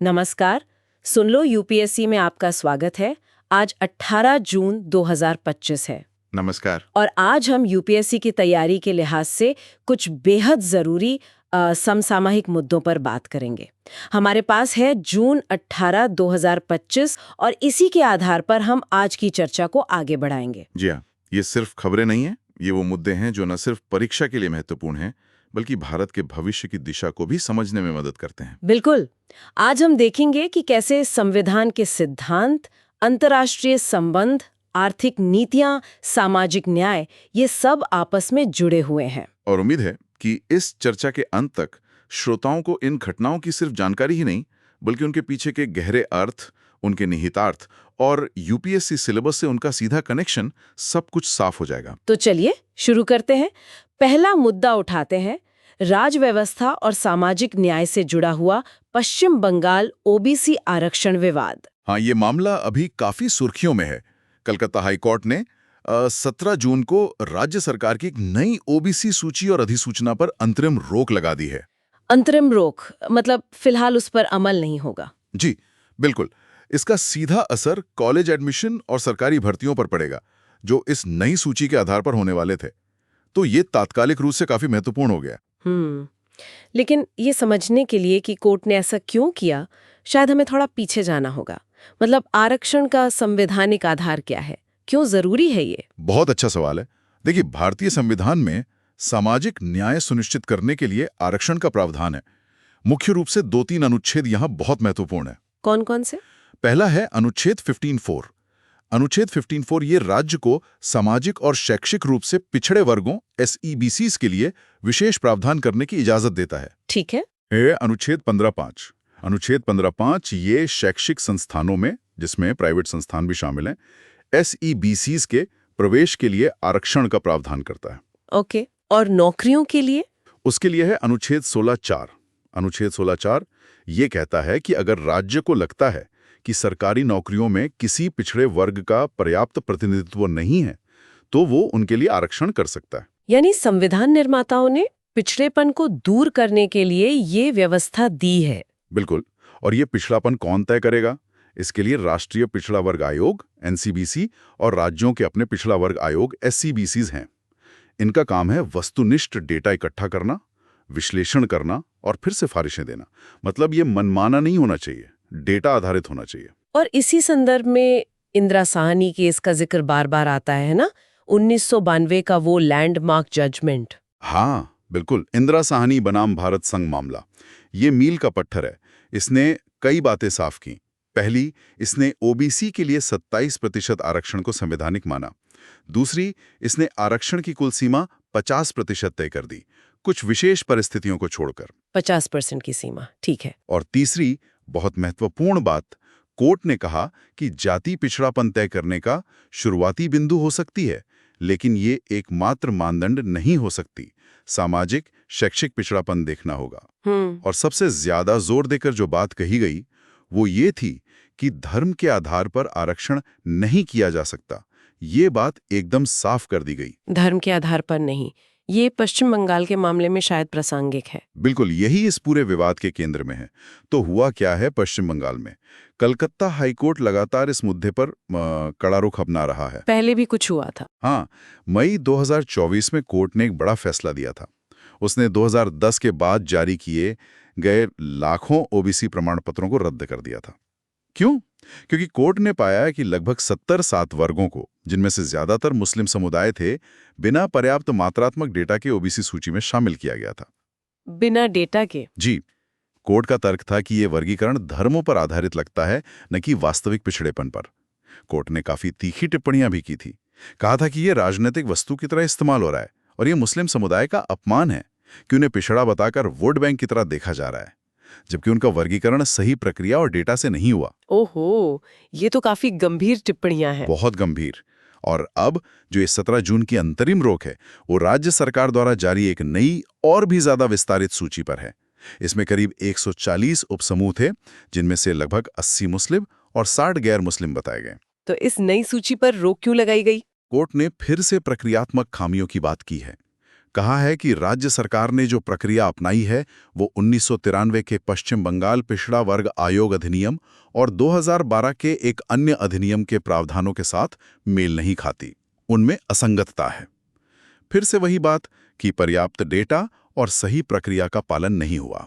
नमस्कार। सुन लो यूपीएससी में आपका स्वागत है। आज 18 जून 2025 है। नमस्कार। और आज हम यूपीएससी की तैयारी के लिहाज से कुछ बेहद ज़रूरी समसामयिक मुद्दों पर बात करेंगे। हमारे पास है जून 18, 2025 और इसी के आधार पर हम आज की चर्चा को आगे बढ़ाएंगे। जी हाँ, ये सिर्फ खबरें नहीं हैं, ये वो मुद्दे हैं जो न सिर्फ परीक्षा के लिए महत्वपूर्ण हैं, बल्कि भारत के भविष्य की दिशा को भी समझने में मदद करते हैं। बिल्कुल। आज हम देखेंगे कि कैसे संविधान के सिद्धांत, अंतर्राष्ट्रीय संबंध, आर्थिक नीतियां, सामाजिक न्याय, ये सब आपस में जुड़े हुए हैं। और उम्मीद है कि इस चर्चा के अंत तक श्रोताओं को इन घटनाओं की सिर्फ जानकारी ही नहीं, बल्कि उनके पीछे के गहरे अर्थ, उनके निहितार्थ और यूपीएससी सिलेबस से उनका सीधा कनेक्शन सब कुछ साफ हो जाएगा। तो चलिए शुरू करते हैं। पहला मुद्दा उठाते हैं, राज व्यवस्था और सामाजिक न्याय से जुड़ा हुआ पश्चिम बंगाल ओबीसी आरक्षण विवाद। हाँ, ये मामला अभी काफी सुर्खियों में है। कलकत्ता हाईकोर्ट ने 17 जून को राज्य सरकार की एक नई ओबीसी सूची और अधिसूचना पर अंतरिम रोक लगा दी है। अंतरिम रोक मतलब फिलहाल उस पर अमल नहीं होगा। जी बिल्कुल। इसका सीधा असर कॉलेज एडमिशन और सरकारी भर्तियों पर पड़ेगा, जो इस नई सूची के आधार पर होने वाले थे। तो ये तात्कालिक रूप से काफी महत्वपूर्ण हो गया। लेकिन ये समझने के लिए कि कोर्ट ने ऐसा क्यों किया, शायद हमें थोड़ा पीछे जाना होगा। मतलब आरक्षण का संवैधानिक आधार क्या है, क्यों जरूरी है ये? बहुत अच्छा सवाल है। देखिए, भारतीय संविधान में सामाजिक न्याय सुनिश्चित करने के लिए आरक्षण का प्रावधान है। मुख्य रूप से 2-3 अनुच्छेद यहाँ बहुत महत्वपूर्ण है। कौन कौन से? पहला है अनुच्छेद 15(4). अनुच्छेद 15(4) ये राज्य को सामाजिक और शैक्षिक रूप से पिछड़े वर्गों SEBCs के लिए विशेष प्रावधान करने की इजाजत देता है। ठीक है। अनुच्छेद 15(5). अनुच्छेद 15(5) ये शैक्षिक संस्थानों में, जिसमें प्राइवेट संस्थान भी शामिल हैं, SEBCs के प्रवेश के लिए आरक्षण का प्रावधान करता है। ओके। और नौकरियों के लिए? उसके लिए है अनुच्छेद 16(4). अनुच्छेद 16(4) ये कहता है कि अगर राज्य को लगता है कि सरकारी नौकरियों में किसी पिछड़े वर्ग का पर्याप्त प्रतिनिधित्व नहीं है, तो वो उनके लिए आरक्षण कर सकता है। यानी संविधान निर्माताओं ने पिछड़ेपन को दूर करने के लिए ये व्यवस्था दी है। बिल्कुल। और ये पिछड़ापन कौन तय करेगा? इसके लिए राष्ट्रीय पिछड़ा वर्ग आयोग NCBC और राज्यों के अपने पिछड़ा वर्ग आयोग SCBCs हैं। इनका काम है वस्तुनिष्ठ डेटा इकट्ठा करना, विश्लेषण करना और फिर सिफारिशें देना। मतलब ये मनमाना नहीं होना चाहिए, डेटा आधारित होना चाहिए। और इसी संदर्भ में इंदिरा साहनी केस का जिक्र बार बार आता है ना, 1992 का वो लैंडमार्क जजमेंट। हाँ बिल्कुल, इंदिरा साहनी बनाम भारत संघ मामला ये मील का पत्थर है। इसने कई बातें साफ की। पहली, इसने ओबीसी के लिए 27% आरक्षण को संवैधानिक माना। दूसरी, इसने आरक्षण की कुल सीमा 50% तय कर दी, कुछ विशेष परिस्थितियों को छोड़कर। 50% की सीमा, ठीक है। और तीसरी, बहुत महत्वपूर्ण बात, कोर्ट ने कहा कि जाति पिछड़ापन तय करने का शुरुआती बिंदु हो सकती है, लेकिन ये एकमात्र मानदंड नहीं हो सकती। सामाजिक, शैक्षिक पिछड़ापन देखना होगा। और सबसे ज्यादा जोर देकर जो बात कही गई वो ये थी कि धर्म के आधार पर आरक्षण नहीं किया जा सकता। ये बात एकदम साफ कर दी गई। धर्म के आधार पर नहीं, ये पश्चिम बंगाल के मामले में शायद प्रासंगिक है। बिल्कुल, यही इस पूरे विवाद के केंद्र में है। तो हुआ क्या है पश्चिम बंगाल में? कलकत्ता हाईकोर्ट लगातार इस मुद्दे पर कड़ा रुख अपना रहा है। पहले भी कुछ हुआ था। हाँ, मई 2024 में कोर्ट ने एक बड़ा फैसला दिया था। उसने 2010 के बाद जारी किए गए लाखों ओबीसी प्रमाण पत्रों को रद्द कर दिया था। क्यों? क्योंकि कोर्ट ने पाया कि लगभग 70 वर्गों को, जिनमें से ज्यादातर मुस्लिम समुदाय थे, बिना पर्याप्त मात्रात्मक डेटा के ओबीसी सूची में शामिल किया गया था। बिना डेटा के? जी। कोर्ट का तर्क था कि ये वर्गीकरण धर्मों पर आधारित लगता है, न कि वास्तविक पिछड़ेपन पर। कोर्ट ने काफी तीखी टिप्पणियां भी की थी। कहा था कि ये राजनीतिक वस्तु की तरह इस्तेमाल हो रहा है और ये मुस्लिम समुदाय का अपमान है कि उन्हें पिछड़ा बताकर वोट बैंक की तरह देखा जा रहा है, जबकि उनका वर्गीकरण सही प्रक्रिया और डेटा से नहीं हुआ। ओहो, ये तो काफी गंभीर टिप्पणियां हैं। बहुत गंभीर। और अब जो ये 17 जून की अंतरिम रोक है, वो राज्य सरकार द्वारा जारी एक नई और भी ज्यादा विस्तारित सूची पर है। इसमें करीब 140 उपसमूह थे, जिनमें से लगभग 80 मुस्लिम और 60 गैर मुस्लिम बताए गए। तो इस नई सूची पर रोक क्यों लगाई गई? कोर्ट ने फिर से प्रक्रियात्मक खामियों की बात की है। कहा है कि राज्य सरकार ने जो प्रक्रिया अपनाई है वो 1993 के पश्चिम बंगाल पिछड़ा वर्ग आयोग अधिनियम और 2012 के एक अन्य अधिनियम के प्रावधानों के साथ मेल नहीं खाती। उनमें असंगतता है। फिर से वही बात कि पर्याप्त डेटा और सही प्रक्रिया का पालन नहीं हुआ।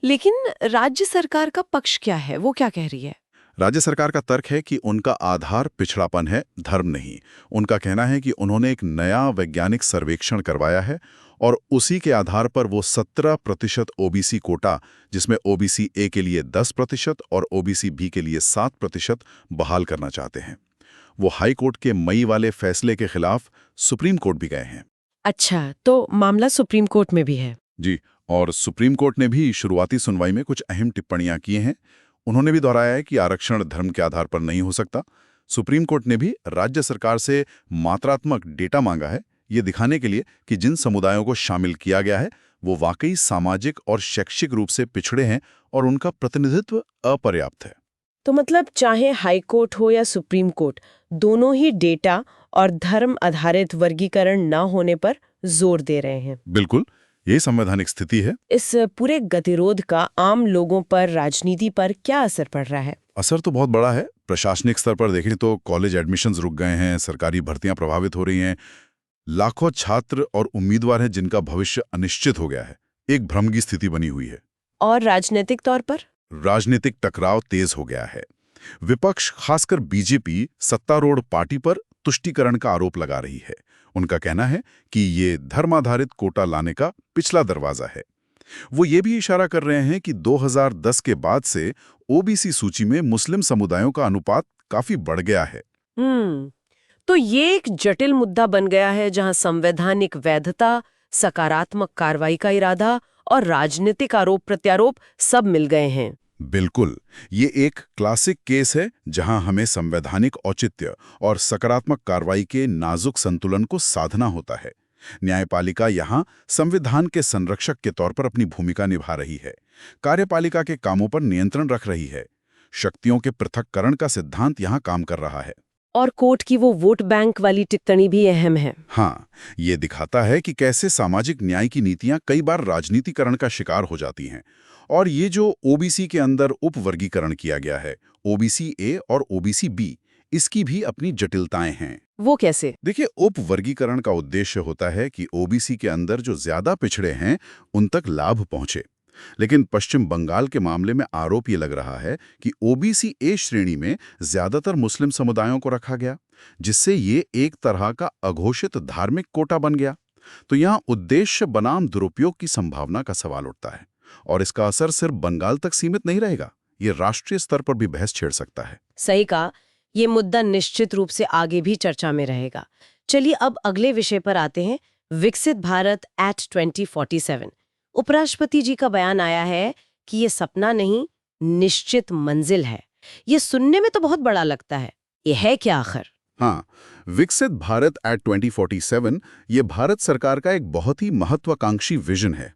लेकिन राज्य सरकार का पक्ष क्या है, वो क्या कह रही है? राज्य सरकार का तर्क है कि उनका आधार पिछड़ापन है, धर्म नहीं। उनका कहना है कि उन्होंने एक नया वैज्ञानिक सर्वेक्षण करवाया है और उसी के आधार पर वो 17% ओबीसी कोटा, जिसमें ओबीसी ए के लिए 10% और ओबीसी बी के लिए 7% बहाल करना चाहते हैं। वो हाई कोर्ट के मई वाले फैसले के खिलाफ सुप्रीम कोर्ट भी गए हैं। अच्छा, तो मामला सुप्रीम कोर्ट में भी है। जी, और सुप्रीम कोर्ट ने भी शुरुआती सुनवाई में कुछ अहम टिप्पणियां की हैं। उन्होंने भी दोहराया है कि आरक्षण धर्म के आधार पर नहीं हो सकता। सुप्रीम कोर्ट ने भी राज्य सरकार से मात्रात्मक डेटा मांगा है, ये दिखाने के लिए कि जिन समुदायों को शामिल किया गया है वो वाकई सामाजिक और शैक्षिक रूप से पिछड़े हैं और उनका प्रतिनिधित्व अपर्याप्त है। तो मतलब चाहे हाई कोर्ट हो या सुप्रीम कोर्ट, दोनों ही डेटा और धर्म आधारित वर्गीकरण न होने पर जोर दे रहे हैं। बिल्कुल, यही संवैधानिक स्थिति है। इस पूरे गतिरोध का आम लोगों पर, राजनीति पर क्या असर पड़ रहा है? असर तो बहुत बड़ा है। प्रशासनिक स्तर पर देखें तो कॉलेज एडमिशन्स रुक गए हैं, सरकारी भर्तियां प्रभावित हो रही हैं, लाखों छात्र और उम्मीदवार हैं जिनका भविष्य अनिश्चित हो गया है। एक भ्रम की स्थिति बनी हुई है। और राजनीतिक तौर पर? राजनीतिक टकराव तेज हो गया है। विपक्ष, खासकर बीजेपी, सत्तारूढ़ पार्टी पर तुष्टीकरण का आरोप लगा रही है। उनका कहना है कि ये धर्माधारित कोटा लाने का पिछला दरवाजा है। वो ये भी इशारा कर रहे हैं कि 2010 के बाद से ओबीसी सूची में मुस्लिम समुदायों का अनुपात काफी बढ़ गया है। तो ये एक जटिल मुद्दा बन गया है जहां संवैधानिक वैधता, सकारात्मक कार्रवाई का इरादा और राजनीतिक आरोप प्रत्यारोप सब मिल गए हैं। बिल्कुल, ये एक क्लासिक केस है जहां हमें संवैधानिक औचित्य और सकारात्मक कार्रवाई के नाजुक संतुलन को साधना होता है। न्यायपालिका यहां संविधान के संरक्षक के तौर पर अपनी भूमिका निभा रही है, कार्यपालिका के कामों पर नियंत्रण रख रही है। शक्तियों के पृथक्करण का सिद्धांत यहां काम कर रहा है। और कोर्ट की वो वोट बैंक वाली टिप्पणी भी अहम है। हाँ, ये दिखाता है कि कैसे सामाजिक न्याय की नीतियां कई बार राजनीतिकरण का शिकार हो जाती हैं। और ये जो ओबीसी के अंदर उपवर्गीकरण किया गया है, ओबीसी ए और ओबीसी बी, इसकी भी अपनी जटिलताएं हैं। वो कैसे? देखिए, उपवर्गीकरण का उद्देश्य होता है कि ओबीसी के अंदर जो ज्यादा पिछड़े हैं उन तक लाभ पहुंचे। लेकिन पश्चिम बंगाल के मामले में आरोप ये लग रहा है कि ओबीसी ए श्रेणी में ज्यादातर मुस्लिम समुदायों को रखा गया, जिससे ये एक तरह का अघोषित धार्मिक कोटा बन गया। तो यहाँ उद्देश्य बनाम दुरुपयोग की संभावना का सवाल उठता है। और इसका असर सिर्फ बंगाल तक सीमित नहीं रहेगा, ये राष्ट्रीय स्तर पर भी बहस छेड़ सकता है। सही कहा, ये मुद्दा निश्चित रूप से आगे भी चर्चा में रहेगा। चलिए अब अगले विषय पर आते हैं, विकसित भारत एट 2047। उपराष्ट्रपति जी का बयान आया है कि ये सपना नहीं, निश्चित मंजिल है। ये सुनने में तो बहुत बड़ा लगता है, ये है क्या आखिर? हाँ, विकसित भारत एट 2047 ये भारत सरकार का एक बहुत ही महत्वाकांक्षी विजन है।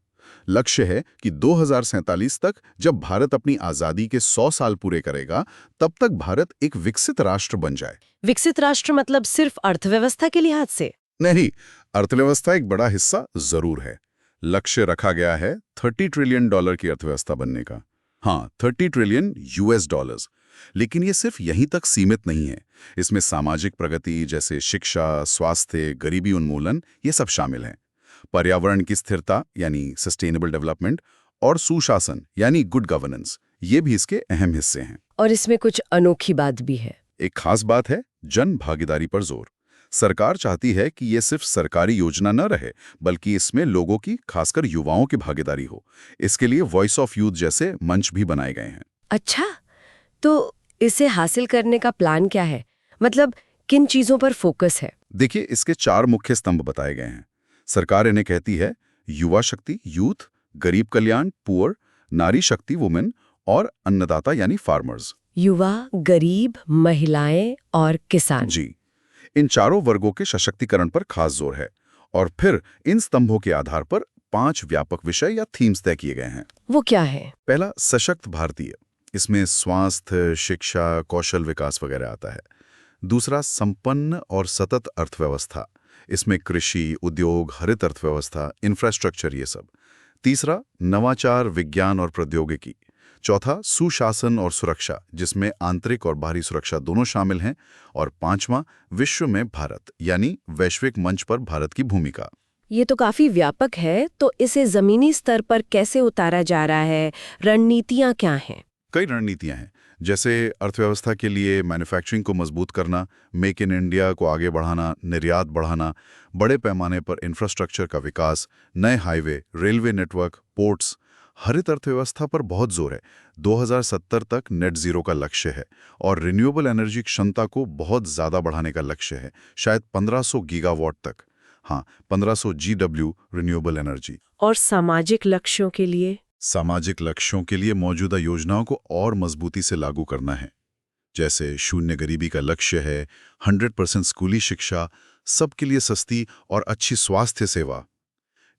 लक्ष्य है कि 2047 तक जब भारत अपनी आजादी के 100 साल पूरे करेगा, तब तक भारत एक विकसित राष्ट्र बन जाए। विकसित राष्ट्र मतलब सिर्फ अर्थव्यवस्था के लिहाज से? नहीं, अर्थव्यवस्था एक बड़ा हिस्सा जरूर है। लक्ष्य रखा गया है $30 ट्रिलियन की अर्थव्यवस्था बनने का। हाँ, 30 ट्रिलियन US डॉलर्स। लेकिन ये सिर्फ यहीं तक सीमित नहीं है। इसमें सामाजिक प्रगति जैसे शिक्षा, स्वास्थ्य, गरीबी उन्मूलन, ये सब शामिल हैं। पर्यावरण की स्थिरता यानी सस्टेनेबल डेवलपमेंट और सुशासन यानी गुड गवर्नेंस, ये भी इसके अहम हिस्से हैं। और इसमें कुछ अनोखी बात भी है। एक खास बात है जन भागीदारी पर जोर। सरकार चाहती है कि ये सिर्फ सरकारी योजना न रहे, बल्कि इसमें लोगों की, खासकर युवाओं की भागीदारी हो। इसके लिए वॉइस ऑफ यूथ जैसे मंच भी बनाए गए हैं। अच्छा, तो इसे हासिल करने का प्लान क्या है? मतलब किन चीजों पर फोकस है? देखिए, इसके 4 मुख्य स्तंभ बताए गए हैं। सरकार इन्हें कहती है युवा शक्ति यूथ, गरीब कल्याण पुअर, नारी शक्ति वुमेन और अन्नदाता यानी फार्मर्स। युवा, गरीब, महिलाएं और किसान। जी, इन चारों वर्गों के सशक्तिकरण पर खास जोर है। और फिर इन स्तंभों के आधार पर 5 व्यापक विषय या थीम्स तय किए गए हैं। वो क्या है? पहला, सशक्त भारतीय। इसमें स्वास्थ्य, शिक्षा, कौशल विकास वगैरह आता है। दूसरा, संपन्न और सतत अर्थव्यवस्था। इसमें कृषि, उद्योग, हरित अर्थव्यवस्था, इंफ्रास्ट्रक्चर ये सब। तीसरा, नवाचार, विज्ञान और प्रौद्योगिकी। चौथा, सुशासन और सुरक्षा, जिसमें आंतरिक और बाहरी सुरक्षा दोनों शामिल हैं। और पांचवा, विश्व में भारत, यानी वैश्विक मंच पर भारत की भूमिका। ये तो काफी व्यापक है, तो इसे जमीनी स्तर पर कैसे उतारा जा रहा है? रणनीतियां क्या हैं? कई रणनीतियां हैं, जैसे अर्थव्यवस्था के लिए मैन्युफैक्चरिंग को मजबूत करना, मेक इन इंडिया को आगे बढ़ाना, निर्यात बढ़ाना, बड़े पैमाने पर इंफ्रास्ट्रक्चर का विकास, नए हाईवे, रेलवे नेटवर्क, पोर्ट्स। हरित अर्थव्यवस्था पर बहुत जोर है। 2070 तक नेट जीरो का लक्ष्य है और रिन्यूएबल एनर्जी क्षमता को बहुत ज्यादा बढ़ाने का लक्ष्य है, शायद 1500 गीगावाट तक। हाँ, 1500 GW रिन्यूएबल एनर्जी। और सामाजिक लक्ष्यों के लिए? सामाजिक लक्ष्यों के लिए मौजूदा योजनाओं को और मजबूती से लागू करना है, जैसे शून्य गरीबी का लक्ष्य है, 100% स्कूली शिक्षा, सबके लिए सस्ती और अच्छी स्वास्थ्य सेवा।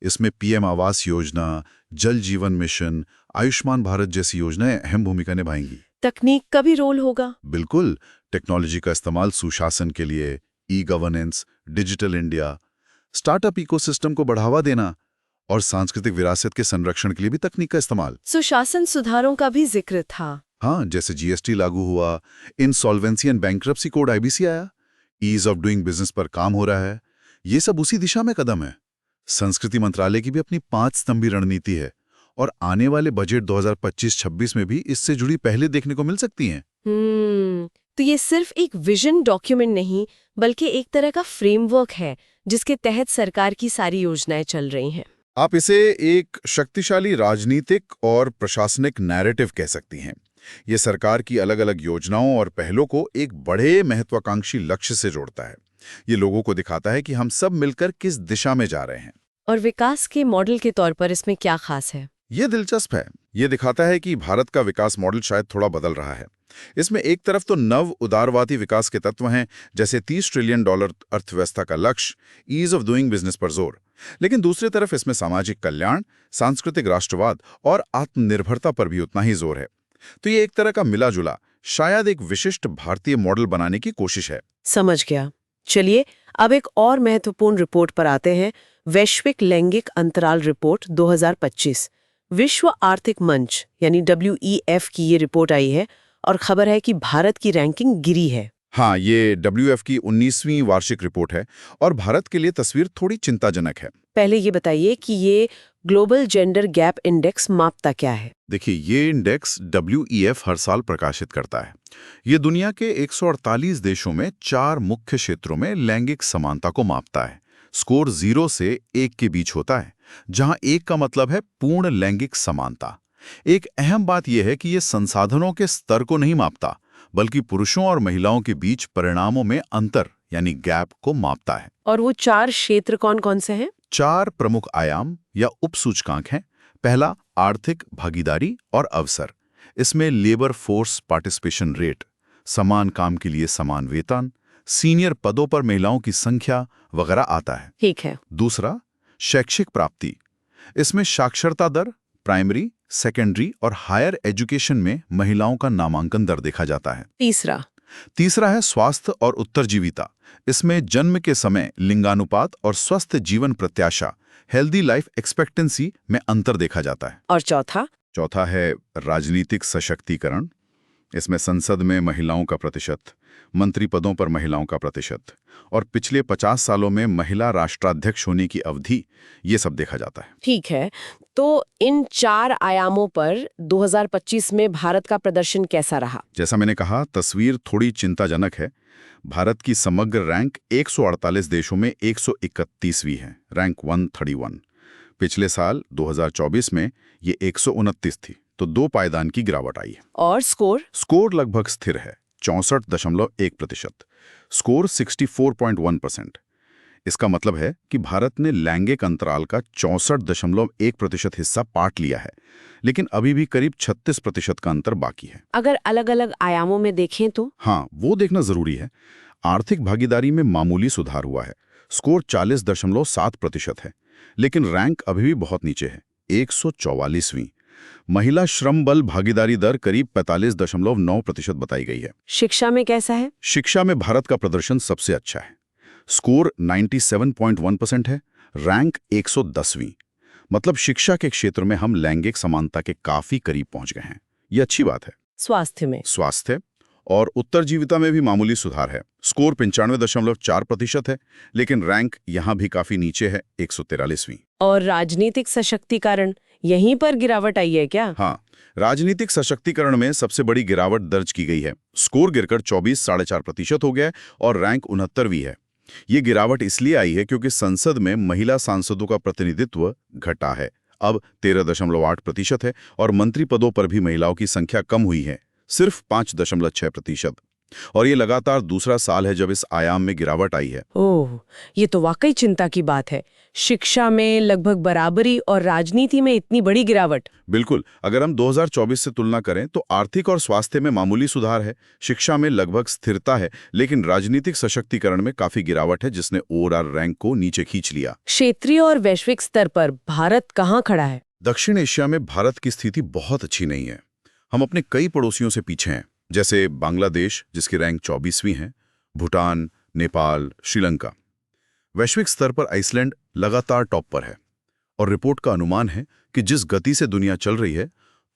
इसमें PM आवास योजना, जल जीवन मिशन, आयुष्मान भारत जैसी योजनाएं अहम भूमिका निभाएंगी। तकनीक का भी रोल होगा? बिल्कुल, टेक्नोलॉजी का इस्तेमाल सुशासन के लिए, e-governance, digital India, startup ecosystem को बढ़ावा देना और सांस्कृतिक विरासत के संरक्षण के लिए भी तकनीक का इस्तेमाल। सुशासन सुधारों का भी जिक्र था। हाँ, जैसे GST लागू हुआ, insolvency and bankruptcy code IBC आया, ईज ऑफ डूइंग बिजनेस पर काम हो रहा है। ये सब उसी दिशा में कदम है। संस्कृति मंत्रालय की भी अपनी 5 स्तंभी रणनीति है और आने वाले बजट 2025-26 में भी इससे जुड़ी पहले देखने को मिल सकती हैं। तो ये सिर्फ एक विजन डॉक्यूमेंट नहीं, बल्कि एक तरह का फ्रेमवर्क है जिसके तहत सरकार की सारी योजनाएं चल रही हैं। आप इसे एक शक्तिशाली राजनीतिक और प्रशासनिक नैरेटिव कह सकती हैं। ये सरकार की अलग-अलग योजनाओं और पहलों को एक बड़े महत्वाकांक्षी लक्ष्य से जोड़ता है। ये लोगों को दिखाता है कि हम सब मिलकर किस दिशा में जा रहे हैं। और विकास के मॉडल के तौर पर इसमें क्या खास है? ये दिलचस्प है। ये दिखाता है कि भारत का विकास मॉडल शायद थोड़ा बदल रहा है। इसमें एक तरफ तो नव उदारवादी विकास के तत्व हैं, जैसे $30 ट्रिलियन अर्थव्यवस्था का लक्ष्य, ईज ऑफ डूइंग बिजनेस पर जोर। लेकिन दूसरी तरफ इसमें सामाजिक कल्याण, सांस्कृतिक राष्ट्रवाद और आत्मनिर्भरता पर भी उतना ही जोर है। तो ये एक तरह का मिला जुला, शायद एक विशिष्ट भारतीय मॉडल बनाने की कोशिश है। समझ गया। चलिए अब एक और महत्वपूर्ण रिपोर्ट पर आते हैं। वैश्विक लैंगिक अंतराल रिपोर्ट 2025। विश्व आर्थिक मंच यानी WEF की ये रिपोर्ट आई है और खबर है कि भारत की रैंकिंग गिरी है। हाँ, ये WEF की 19वीं वार्षिक रिपोर्ट है और भारत के लिए तस्वीर थोड़ी चिंताजनक है। पहले ये बताइए कि ये ग्लोबल जेंडर गैप इंडेक्स मापता क्या है? देखिए, ये इंडेक्स WEF हर साल प्रकाशित करता है। ये दुनिया के 148 देशों में 4 मुख्य क्षेत्रों में लैंगिक समानता को मापता है। स्कोर 0 से 1 के बीच होता है, जहां 1 का मतलब है पूर्ण लैंगिक समानता। एक अहम बात यह है कि ये संसाधनों के स्तर को नहीं मापता, बल्कि पुरुषों और महिलाओं के बीच परिणामों में अंतर यानी गैप को मापता है। और वो 4 क्षेत्र कौन कौन से हैं? 4 प्रमुख आयाम या उपसूचकांक हैं। पहला, आर्थिक भागीदारी और अवसर। इसमें लेबर फोर्स पार्टिसिपेशन रेट, समान काम के लिए समान वेतन, सीनियर पदों पर महिलाओं की संख्या वगैरह आता है। ठीक है। दूसरा, शैक्षिक प्राप्ति। इसमें साक्षरता दर, प्राइमरी, सेकेंडरी और हायर एजुकेशन में महिलाओं का नामांकन दर देखा जाता है। तीसरा है स्वास्थ्य और उत्तरजीविता। इसमें जन्म के समय लिंगानुपात और स्वस्थ जीवन प्रत्याशा, हेल्दी लाइफ एक्सपेक्टेंसी में अंतर देखा जाता है। और चौथा है राजनीतिक सशक्तिकरण। इसमें संसद में महिलाओं का प्रतिशत, मंत्री पदों पर महिलाओं का प्रतिशत और पिछले 50 सालों में महिला राष्ट्राध्यक्ष होने की अवधि, ये सब देखा जाता है। ठीक है, तो इन 4 आयामों पर 2025 में भारत का प्रदर्शन कैसा रहा? जैसा मैंने कहा, तस्वीर थोड़ी चिंताजनक है। भारत की समग्र रैंक 148 देशों में 131वीं है, रैंक 131। पिछले साल 2024 में ये 129 थी, तो 2 पायदान की गिरावट आई है। और स्कोर लगभग स्थिर है, 64.1%। स्कोर 64.1%। इसका मतलब है कि भारत ने लैंगिक अंतराल का 64.1% हिस्सा पाट लिया है, लेकिन अभी भी करीब 36% का अंतर बाकी है। अगर अलग-अलग आयामों में देखें तो? हाँ, वो देखना जरूरी है। आर्थिक भागीदारी में मामूली सुधार हुआ है, स्कोर 40.7% है, लेकिन रैंक अभी भी बहुत नीचे है, 144वीं। महिला श्रम बल भागीदारी दर करीब 45.9% बताई गई है। शिक्षा में कैसा है? शिक्षा में भारत का प्रदर्शन सबसे अच्छा है। स्कोर 97.1% है, रैंक 110वीं। मतलब शिक्षा के क्षेत्र में हम लैंगिक समानता के काफी करीब पहुंच गए हैं। ये अच्छी बात है। स्वास्थ्य और उत्तरजीविता में भी मामूली सुधार है। स्कोर 95.4% है, लेकिन रैंक यहां भी काफी नीचे है, 143वीं। और राजनीतिक सशक्तिकरण, यहीं पर गिरावट आई है क्या? हाँ, राजनीतिक सशक्तिकरण में सबसे बड़ी गिरावट दर्ज की गई है। स्कोर गिरकर 24.4% हो गया है और रैंक 69वीं है। ये गिरावट इसलिए आई है क्योंकि संसद में महिला सांसदों का प्रतिनिधित्व घटा है, अब 13.8% है, और मंत्री पदों पर भी महिलाओं की संख्या कम हुई है, सिर्फ 5.6%। और ये लगातार दूसरा साल है जब इस आयाम में गिरावट आई है। ओह, ये तो वाकई चिंता की बात है। शिक्षा में लगभग बराबरी और राजनीति में इतनी बड़ी गिरावट। बिल्कुल, अगर हम 2024 से तुलना करें तो आर्थिक और स्वास्थ्य में मामूली सुधार है, शिक्षा में लगभग स्थिरता है, लेकिन राजनीतिक सशक्तिकरण में काफी गिरावट है जिसने ओवरऑल रैंक को नीचे खींच लिया। क्षेत्रीय और वैश्विक स्तर पर भारत कहाँ खड़ा है? दक्षिण एशिया में भारत की स्थिति बहुत अच्छी नहीं है। हम अपने कई पड़ोसियों से पीछे हैं, जैसे बांग्लादेश जिसकी रैंक 24वीं है, भूटान, नेपाल, श्रीलंका। वैश्विक स्तर पर आइसलैंड लगातार टॉप पर है, और रिपोर्ट का अनुमान है कि जिस गति से दुनिया चल रही है,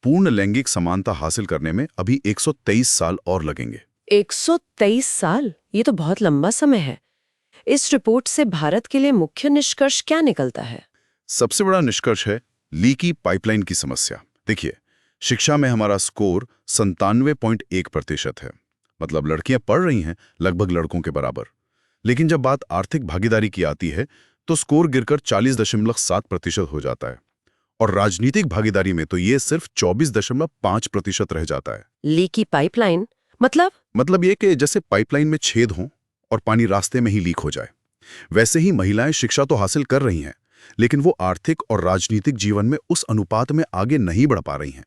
पूर्ण लैंगिक समानता हासिल करने में अभी 123 साल और लगेंगे। 123 साल? ये तो बहुत लंबा समय है। इस रिपोर्ट से भारत के लिए मुख्य निष्कर्ष क्या निकलता है? सबसे बड़ा निष्कर्ष है लीकी पाइपलाइन की समस्या। देखिए, शिक्षा में हमारा स्कोर 97.1% है, मतलब लड़कियां पढ़ रही हैं लगभग लड़कों के बराबर। लेकिन जब बात आर्थिक भागीदारी की आती है तो स्कोर गिरकर 40.7% हो जाता है, और राजनीतिक भागीदारी में तो ये सिर्फ 24.5% रह जाता है। लीकी पाइपलाइन मतलब ये कि जैसे पाइपलाइन में छेद हो और पानी रास्ते में ही लीक हो जाए। वैसे ही महिलाएं शिक्षा तो हासिल कर रही हैं, लेकिन वो आर्थिक और राजनीतिक जीवन में उस अनुपात में आगे नहीं बढ़ पा रही हैं।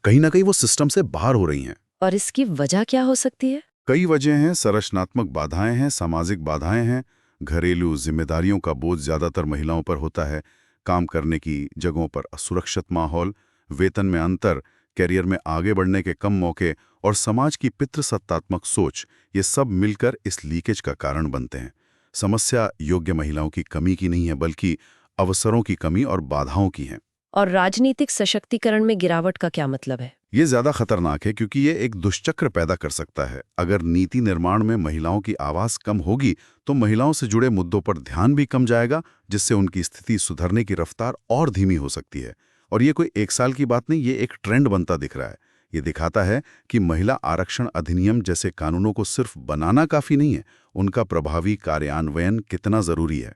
कहीं ना कहीं वो सिस्टम से बाहर हो रही हैं। और इसकी वजह क्या हो सकती है? कई वजह हैं। संरचनात्मक बाधाएं हैं, सामाजिक बाधाएं हैं, घरेलू जिम्मेदारियों का बोझ ज्यादातर महिलाओं पर होता है, काम करने की जगहों पर असुरक्षित माहौल, वेतन में अंतर, कैरियर में आगे बढ़ने के कम मौके और समाज की पितृसत्तात्मक सोच, ये सब मिलकर इस लीकेज का कारण बनते हैं। समस्या योग्य महिलाओं की कमी की नहीं है, बल्कि अवसरों की कमी और बाधाओं की है। और राजनीतिक सशक्तिकरण में गिरावट का क्या मतलब है? ये ज्यादा खतरनाक है क्योंकि ये एक दुष्चक्र पैदा कर सकता है। अगर नीति निर्माण में महिलाओं की आवाज कम होगी तो महिलाओं से जुड़े मुद्दों पर ध्यान भी कम जाएगा, जिससे उनकी स्थिति सुधरने की रफ्तार और धीमी हो सकती है। और ये कोई एक साल की बात नहीं, ये एक ट्रेंड बनता दिख रहा है। ये दिखाता है कि महिला आरक्षण अधिनियम जैसे कानूनों को सिर्फ बनाना काफी नहीं है, उनका प्रभावी कार्यान्वयन कितना जरूरी है।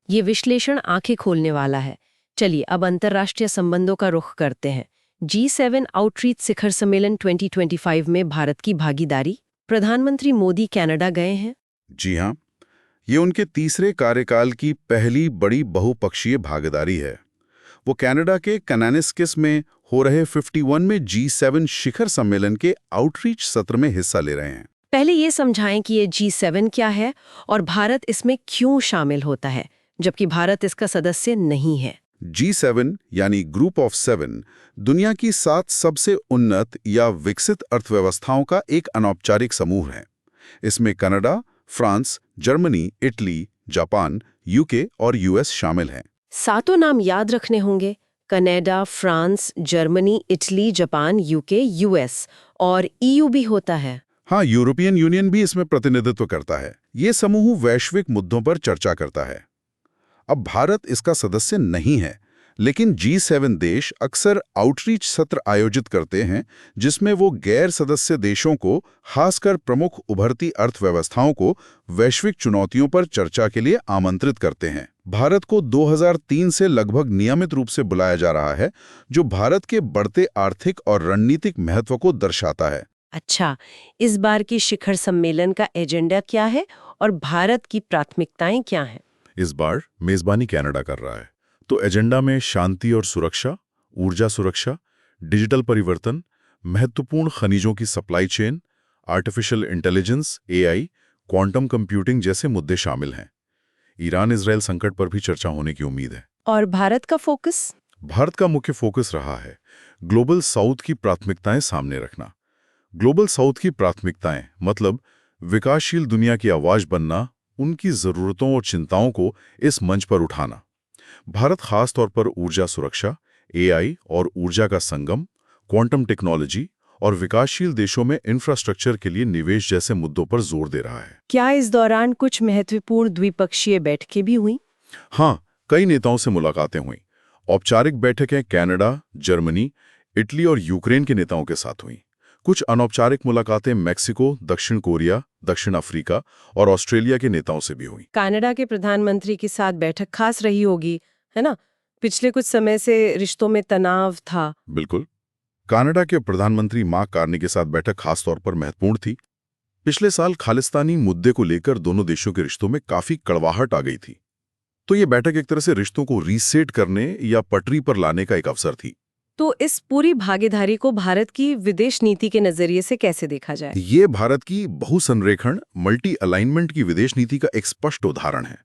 ये विश्लेषण आंखें खोलने वाला है। चलिए अब अंतर्राष्ट्रीय संबंधों का रुख करते हैं। G7 आउटरीच शिखर सम्मेलन 2025 में भारत की भागीदारी। प्रधानमंत्री मोदी कनाडा गए हैं। जी हाँ, ये उनके तीसरे कार्यकाल की पहली बड़ी बहुपक्षीय भागीदारी है। वो कनाडा के कनानिस्किस में हो रहे 51 में G7 शिखर सम्मेलन के आउटरीच सत्र में हिस्सा ले रहे हैं। पहले ये समझाएं कि ये G7 क्या है और भारत इसमें क्यों शामिल होता है, जबकि भारत इसका सदस्य नहीं है। G7 यानी ग्रुप ऑफ 7 दुनिया की 7 सबसे उन्नत या विकसित अर्थव्यवस्थाओं का एक अनौपचारिक समूह है। इसमें Canada, France, Germany, Italy, Japan, UK और यूएस शामिल हैं। सातों नाम याद रखने होंगे। Canada, France, Germany, Italy, Japan, UK, US और ईयू भी होता है। हाँ, यूरोपियन यूनियन भी इसमें प्रतिनिधित्व करता है। ये समूह वैश्विक मुद्दों पर चर्चा करता है। अब भारत इसका सदस्य नहीं है, लेकिन G7 देश अक्सर आउटरीच सत्र आयोजित करते हैं जिसमें वो गैर सदस्य देशों को, खासकर प्रमुख उभरती अर्थव्यवस्थाओं को, वैश्विक चुनौतियों पर चर्चा के लिए आमंत्रित करते हैं। भारत को 2003 से लगभग नियमित रूप से बुलाया जा रहा है, जो भारत के बढ़ते आर्थिक और रणनीतिक महत्व को दर्शाता है। अच्छा, इस बार की शिखर सम्मेलन का एजेंडा क्या है और भारत की प्राथमिकताएं क्या हैं? इस बार मेजबानी कनाडा कर रहा है, तो एजेंडा में शांति और सुरक्षा, ऊर्जा सुरक्षा, डिजिटल परिवर्तन, महत्वपूर्ण खनिजों की supply chain, artificial intelligence, AI, quantum computing जैसे मुद्दे शामिल हैं। ईरान इजराइल संकट पर भी चर्चा होने की उम्मीद है। और भारत का फोकस? भारत का मुख्य फोकस रहा है ग्लोबल साउथ की प्राथमिकताएं सामने रखना। ग्लोबल साउथ की प्राथमिकताएं मतलब विकासशील दुनिया की आवाज बनना, उनकी ज़रूरतों और चिंताओं को इस मंच पर उठाना। भारत खास तौर पर ऊर्जा सुरक्षा, एआई और ऊर्जा का संगम, क्वांटम टेक्नोलॉजी और विकासशील देशों में इंफ्रास्ट्रक्चर के लिए निवेश जैसे मुद्दों पर जोर दे रहा है। क्या इस दौरान कुछ महत्वपूर्ण द्विपक्षीय बैठकें भी हुईं? हाँ, कई नेताओं से मुलाकातें हुईं। औपचारिक बैठकें कनाडा, जर्मनी, इटली और यूक्रेन के नेताओं के साथ हुईं। कुछ अनौपचारिक मुलाकातें मैक्सिको, दक्षिण कोरिया, दक्षिण अफ्रीका और ऑस्ट्रेलिया के नेताओं से भी हुईं। कनाडा के प्रधानमंत्री के साथ बैठक खास रही होगी, है ना? पिछले कुछ समय से रिश्तों में तनाव था। बिल्कुल। कनाडा के प्रधानमंत्री मार्क कार्नी के साथ बैठक खास तौर पर महत्वपूर्ण थी। पिछले साल खालिस्तानी मुद्दे को लेकर दोनों देशों के रिश्तों में काफी कड़वाहट आ गई थी। तो ये बैठक एक तरह से रिश्तों को रीसेट करने या पटरी पर लाने का एक अवसर थी। तो इस पूरी भागीदारी को भारत की विदेश नीति के नजरिए से कैसे देखा जाए? ये भारत की बहुसंरेखण मल्टी अलाइनमेंट की विदेश नीति का एक स्पष्ट उदाहरण है।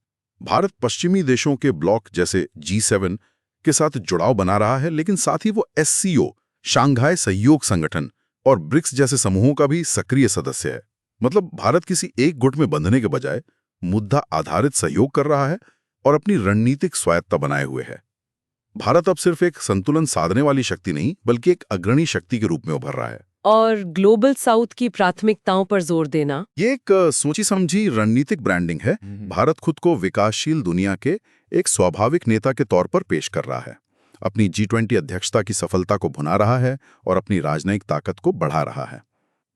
भारत पश्चिमी देशों के ब्लॉक जैसे G7 के साथ जुड़ाव बना रहा है, लेकिन साथ ही वो SCO, शांघाई सहयोग संगठन और ब्रिक्स जैसे समूहों का भी सक्रिय सदस्य है। मतलब भारत किसी एक गुट में बंधने के बजाय मुद्दा आधारित सहयोग कर रहा है और अपनी रणनीतिक स्वायत्ता बनाए हुए है। भारत अब सिर्फ एक संतुलन साधने वाली शक्ति नहीं, बल्कि एक अग्रणी शक्ति के रूप में उभर रहा है। और ग्लोबल साउथ की प्राथमिकताओं पर जोर देना, ये एक सोची समझी रणनीतिक ब्रांडिंग है। भारत खुद को विकासशील दुनिया के एक स्वाभाविक नेता के तौर पर पेश कर रहा है, अपनी G20 अध्यक्षता की सफलता को भुना रहा है और अपनी राजनयिक ताकत को बढ़ा रहा है।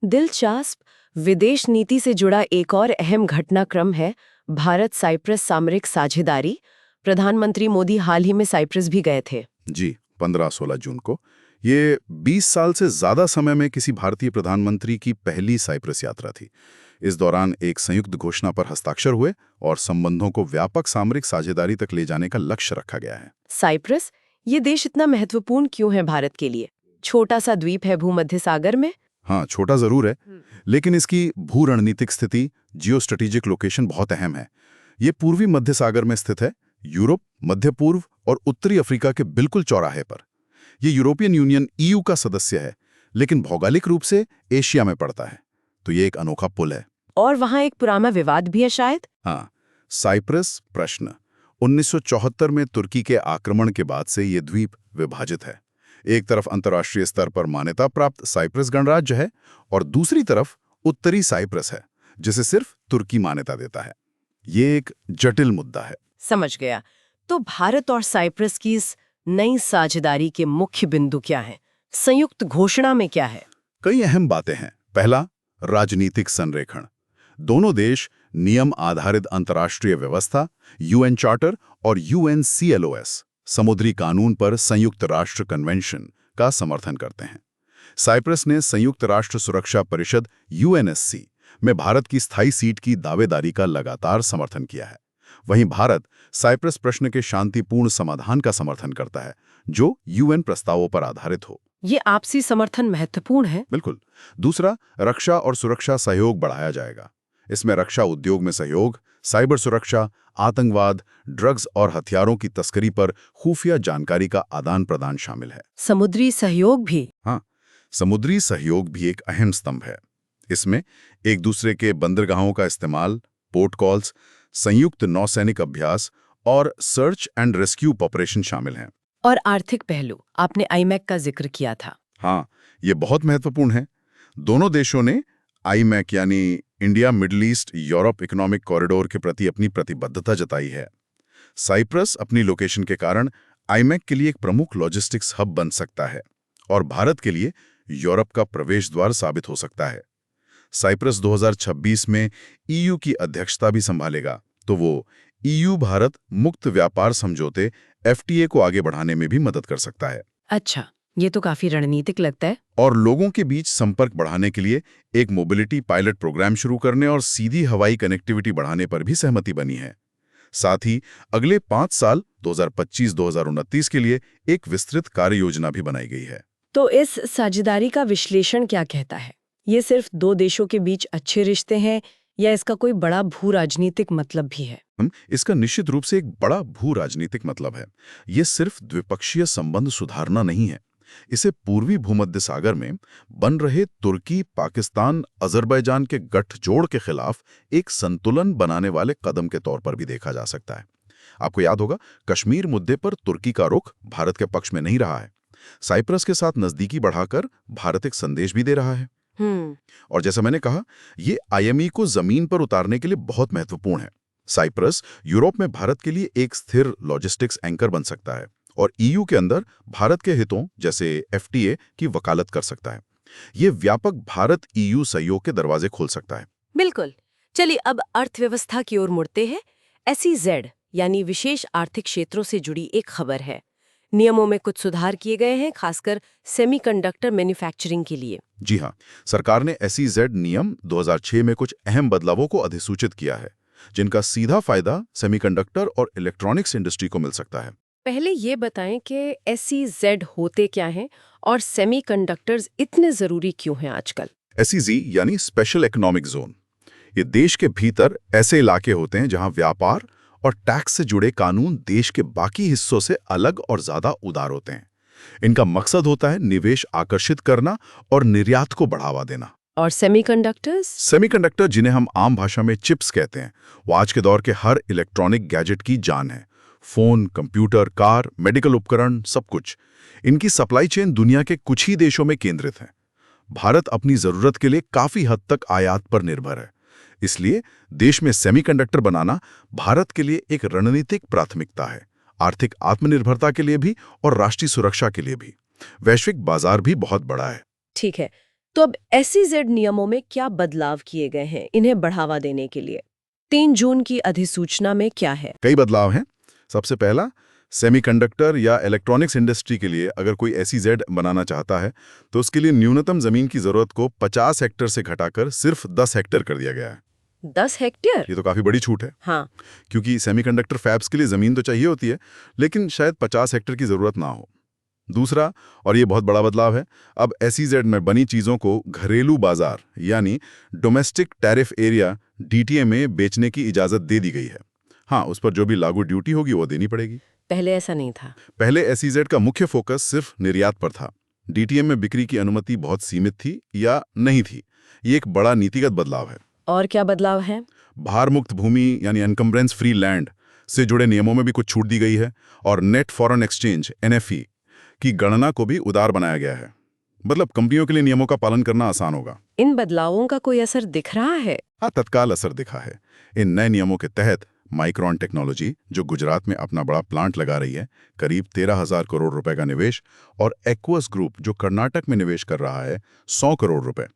दिलचस्प विदेश नीति से जुड़ा एक और अहम घटनाक्रम है भारत साइप्रस सामरिक साझेदारी। प्रधानमंत्री मोदी हाल ही में साइप्रस भी गए थे। जी, 15-16 जून को। ये 20 साल से ज्यादा समय में किसी भारतीय प्रधानमंत्री की पहली साइप्रस यात्रा थी। इस दौरान एक संयुक्त घोषणा पर हस्ताक्षर हुए और संबंधों को व्यापक सामरिक साझेदारी तक ले जाने का लक्ष्य रखा गया है। साइप्रस, ये देश इतना महत्वपूर्ण क्यों है भारत के लिए? छोटा सा द्वीप है भूमध्य सागर में। हाँ, छोटा जरूर है, लेकिन इसकी भू रणनीतिक स्थिति, जियो स्ट्रेटेजिक लोकेशन बहुत अहम है। ये पूर्वी मध्य सागर में स्थित है, यूरोप, मध्य पूर्व और उत्तरी अफ्रीका के बिल्कुल चौराहे पर। ये यूरोपियन यूनियन EU का सदस्य है, लेकिन भौगोलिक रूप से एशिया में पड़ता है। तो ये एक अनोखा पुल है। और वहाँ एक पुराना विवाद भी है शायद। हाँ, साइप्रस प्रश्न। 1974 में तुर्की के आक्रमण के बाद से ये द्वीप विभाजित है। एक तरफ अंतर्राष्ट्रीय स्तर पर मान्यता प्राप्त साइप्रस गणराज्य है और दूसरी तरफ उत्तरी साइप्रस है, जिसे सिर्फ तुर्की मान्यता देता है। ये एक जटिल मुद्दा है। समझ गया। तो भारत और साइप्रस की इस नई साझेदारी के मुख्य बिंदु क्या हैं? संयुक्त घोषणा में क्या है? कई अहम बातें हैं। पहला, राजनीतिक संरेखण। दोनों देश नियम आधारित अंतर्राष्ट्रीय व्यवस्था, UN चार्टर और UNCLOS, समुद्री कानून पर संयुक्त राष्ट्र कन्वेंशन का समर्थन करते हैं। साइप्रस ने संयुक्त राष्ट्र सुरक्षा परिषद UNSC में भारत की स्थायी सीट की दावेदारी का लगातार समर्थन किया है। वहीं भारत साइप्रस प्रश्न के शांतिपूर्ण समाधान का समर्थन करता है, जो UN प्रस्तावों पर आधारित हो। ये आपसी समर्थन महत्वपूर्ण है। बिल्कुल। दूसरा, रक्षा और सुरक्षा सहयोग बढ़ाया जाएगा। इसमें रक्षा उद्योग में सहयोग, साइबर सुरक्षा, आतंकवाद, ड्रग्स और हथियारों की तस्करी पर खुफिया जानकारी का आदान प्रदान शामिल है। समुद्री सहयोग भी। हाँ, समुद्री सहयोग भी एक अहम स्तंभ है। इसमें एक दूसरे के बंदरगाहों का इस्तेमाल, पोर्ट कॉल्स, संयुक्त नौसैनिक अभ्यास और सर्च एंड रेस्क्यू ऑपरेशन शामिल हैं। और आर्थिक पहलू, आपने IMEC का जिक्र किया था। हाँ, ये बहुत महत्वपूर्ण है। दोनों देशों ने IMEC यानी India middle east Europe economic corridor के प्रति अपनी प्रतिबद्धता जताई है। साइप्रस अपनी लोकेशन के कारण IMEC के लिए एक प्रमुख लॉजिस्टिक्स हब बन सकता है और भारत के लिए यूरोप का प्रवेश द्वार साबित हो सकता है। साइप्रस 2026 में EU की अध्यक्षता भी संभालेगा, तो वो EU भारत मुक्त व्यापार समझौते FTA को आगे बढ़ाने में भी मदद कर सकता है। अच्छा, ये तो काफी रणनीतिक लगता है। और लोगों के बीच संपर्क बढ़ाने के लिए एक मोबिलिटी पायलट प्रोग्राम शुरू करने और सीधी हवाई कनेक्टिविटी बढ़ाने पर भी सहमति बनी है। साथ ही अगले 5 साल 2025-2029 के लिए एक विस्तृत कार्य योजना भी बनाई गई है। तो इस साझेदारी का विश्लेषण क्या कहता है? ये सिर्फ दो देशों के बीच अच्छे रिश्ते हैं या इसका कोई बड़ा भू राजनीतिक मतलब भी है? इसका निश्चित रूप से एक बड़ा भू राजनीतिक मतलब है। ये सिर्फ द्विपक्षीय संबंध सुधारना नहीं है, इसे पूर्वी भूमध्य सागर में बन रहे तुर्की, पाकिस्तान, अजरबैजान के गठजोड़ के खिलाफ एक संतुलन बनाने वाले कदम के तौर पर भी देखा जा सकता है। आपको याद होगा, कश्मीर मुद्दे पर तुर्की का रुख भारत के पक्ष में नहीं रहा है। साइप्रस के साथ नजदीकी बढ़ाकर भारत एक संदेश भी दे रहा है। और जैसा मैंने कहा, ये आईएमई को जमीन पर उतारने के लिए बहुत महत्वपूर्ण है। साइप्रस यूरोप में भारत के लिए एक स्थिर लॉजिस्टिक्स एंकर बन सकता है और ईयू के अंदर भारत के हितों जैसे एफटीए की वकालत कर सकता है। ये व्यापक भारत ईयू सहयोग के दरवाजे खोल सकता है। बिल्कुल। चलिए अब अर्थव्यवस्था की ओर मुड़ते हैं। एसईजेड यानी विशेष आर्थिक क्षेत्रों से जुड़ी एक खबर है। नियमों में कुछ सुधार किए गए हैं, खासकर सेमीकंडक्टर मैन्युफैक्चरिंग के लिए। जी हाँ, सरकार ने एसईजेड नियम 2006 में कुछ अहम बदलावों को अधिसूचित किया है, जिनका सीधा फायदा सेमीकंडक्टर और इलेक्ट्रॉनिक्स इंडस्ट्री को मिल सकता है। पहले ये बताएं कि एसईजेड होते क्या हैं और सेमीकंडक्टर्स इतने ज़रूरी क्यों हैं आजकल? एसईजी यानी स्पेशल इकोनॉमिक जोन। ये देश के भीतर ऐसे इलाके होते हैं जहां व्यापार और टैक्स से जुड़े कानून देश के बाकी हिस्सों से अलग और ज्यादा उदार होते हैं। इनका मकसद होता है निवेश आकर्षित करना और निर्यात को बढ़ावा देना। और सेमीकंडक्टर्स? सेमीकंडक्टर, जिन्हें हम आम भाषा में चिप्स कहते हैं, वो आज के दौर के हर इलेक्ट्रॉनिक गैजेट की जान है। फोन, कंप्यूटर, कार, मेडिकल उपकरण, सब कुछ। इनकी सप्लाई चेन दुनिया के कुछ ही देशों में केंद्रित है। भारत अपनी जरूरत के लिए काफी हद तक आयात पर निर्भर है। इसलिए देश में सेमीकंडक्टर बनाना भारत के लिए एक रणनीतिक प्राथमिकता है, आर्थिक आत्मनिर्भरता के लिए भी और राष्ट्रीय सुरक्षा के लिए भी। वैश्विक बाजार भी बहुत बड़ा है। ठीक है, तो अब एसईजेड नियमों में क्या बदलाव किए गए हैं इन्हें बढ़ावा देने के लिए? 3 जून की अधिसूचना में क्या है? कई बदलाव हैं। सबसे पहला, सेमीकंडक्टर या इलेक्ट्रॉनिक्स इंडस्ट्री के लिए अगर कोई एसईजेड बनाना चाहता है तो उसके लिए न्यूनतम जमीन की जरूरत को 50 हेक्टेयर से घटाकर सिर्फ 10 हेक्टेयर कर दिया गया है। 10 हेक्टेयर? ये तो काफी बड़ी छूट है। हाँ। क्योंकि सेमीकंडक्टर फैब्स के लिए जमीन तो चाहिए होती है, लेकिन शायद 50 हेक्टेयर की जरूरत ना हो। दूसरा, और ये बहुत बड़ा बदलाव है, अब एसईजेड में बनी चीजों को घरेलू बाजार यानी डोमेस्टिक टैरिफ एरिया डीटीए में बेचने की इजाजत दे दी गई है। हाँ, उस पर जो भी लागू ड्यूटी होगी वो देनी पड़ेगी। पहले ऐसा नहीं था। पहले एसईजेड का मुख्य फोकस सिर्फ निर्यात पर था। डीटीए में बिक्री की अनुमति बहुत सीमित थी या नहीं थी। ये एक बड़ा नीतिगत बदलाव है। और क्या बदलाव है? भार मुक्त भूमि यानी एनकम्ब्रेंस फ्री लैंड से जुड़े नियमों में भी कुछ छूट दी गई है और नेट फॉरेन एक्सचेंज एनएफई की गणना को भी उदार बनाया गया है। मतलब कंपनियों के लिए नियमों का पालन करना आसान होगा। इन बदलावों का कोई असर दिख रहा है? हाँ, तत्काल असर दिखा है। इन नए नियमों के तहत माइक्रॉन टेक्नोलॉजी, जो गुजरात में अपना बड़ा प्लांट लगा रही है, करीब 13,000 करोड़ रुपए का निवेश, और एक्वस ग्रुप, जो कर्नाटक में निवेश कर रहा है 100 करोड़ रुपए,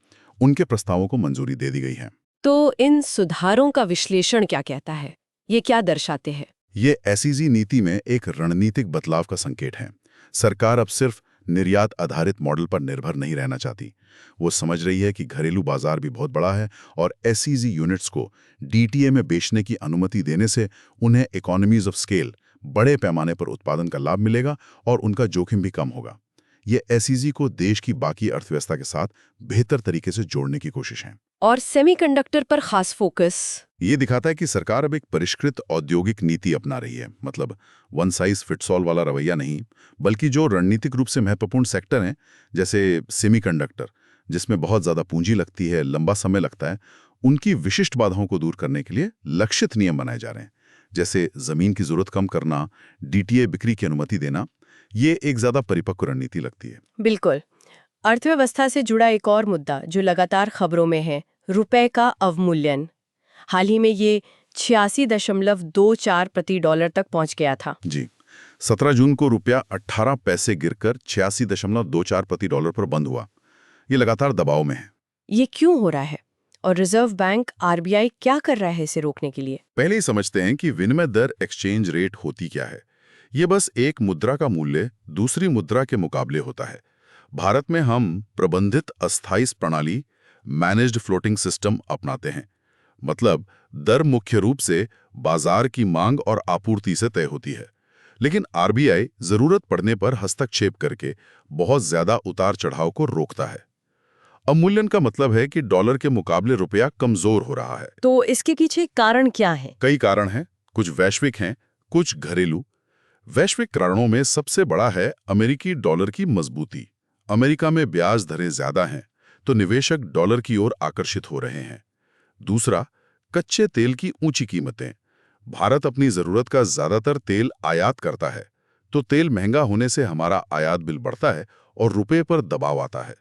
उनके प्रस्तावों को मंजूरी दे दी गई है। तो इन सुधारों का विश्लेषण क्या कहता है? ये क्या दर्शाते हैं? ये एसईजी नीति में एक रणनीतिक बदलाव का संकेत है। सरकार अब सिर्फ निर्यात आधारित मॉडल पर निर्भर नहीं रहना चाहती। वो समझ रही है कि घरेलू बाजार भी बहुत बड़ा है और एसईजी यूनिट्स को डीटीए में बेचने की अनुमति देने से उन्हें इकोनॉमीज ऑफ स्केल, बड़े पैमाने पर उत्पादन का लाभ मिलेगा और उनका जोखिम भी कम होगा। ये एसईजी को देश की बाकी अर्थव्यवस्था के साथ बेहतर तरीके से जोड़ने की कोशिश है। और सेमीकंडक्टर पर खास फोकस? ये दिखाता है कि सरकार अब एक परिष्कृत औद्योगिक नीति अपना रही है। मतलब वन साइज फिट्स ऑल वाला रवैया नहीं, बल्कि जो रणनीतिक रूप से महत्वपूर्ण सेक्टर हैं, जैसे सेमीकंडक्टर, जिसमें बहुत ज्यादा पूंजी लगती है, लंबा समय लगता है, उनकी विशिष्ट बाधाओं को दूर करने के लिए लक्षित नियम बनाए जा रहे हैं। जैसे जमीन की जरूरत कम करना, डीटीए बिक्री की अनुमति देना। ये एक ज्यादा परिपक्व रणनीति लगती है। बिल्कुल। अर्थव्यवस्था से जुड़ा एक और मुद्दा जो लगातार खबरों में है, रुपए का अवमूल्यन। हाल ही में ये 86.24 प्रति डॉलर तक पहुंच गया था। जी, 17 जून को रुपया 18 पैसे गिरकर 86.24 प्रति डॉलर पर बंद हुआ। ये लगातार दबाव में है। ये क्यों हो रहा है और रिजर्व बैंक आरबीआई क्या कर रहा है इसे रोकने के लिए? पहले ही समझते हैं कि विनिमय दर, एक्सचेंज रेट होती क्या है। ये बस एक मुद्रा का मूल्य दूसरी मुद्रा के मुकाबले होता है। भारत में हम प्रबंधित अस्थायी प्रणाली, मैनेज्ड फ्लोटिंग सिस्टम अपनाते हैं। मतलब दर मुख्य रूप से बाजार की मांग और आपूर्ति से तय होती है, लेकिन आरबीआई जरूरत पड़ने पर हस्तक्षेप करके बहुत ज्यादा उतार चढ़ाव को रोकता है। अवमूल्यन का मतलब है कि डॉलर के मुकाबले रुपया कमजोर हो रहा है। तो इसके पीछे कारण क्या है? कई कारण हैं, कुछ वैश्विक हैं, कुछ घरेलू। वैश्विक कारणों में सबसे बड़ा है अमेरिकी डॉलर की मजबूती। अमेरिका में ब्याज दरें ज्यादा हैं, तो निवेशक डॉलर की ओर आकर्षित हो रहे हैं। दूसरा, कच्चे तेल की ऊंची कीमतें। भारत अपनी जरूरत का ज्यादातर तेल आयात करता है, तो तेल महंगा होने से हमारा आयात बिल बढ़ता है और रुपए पर दबाव आता है।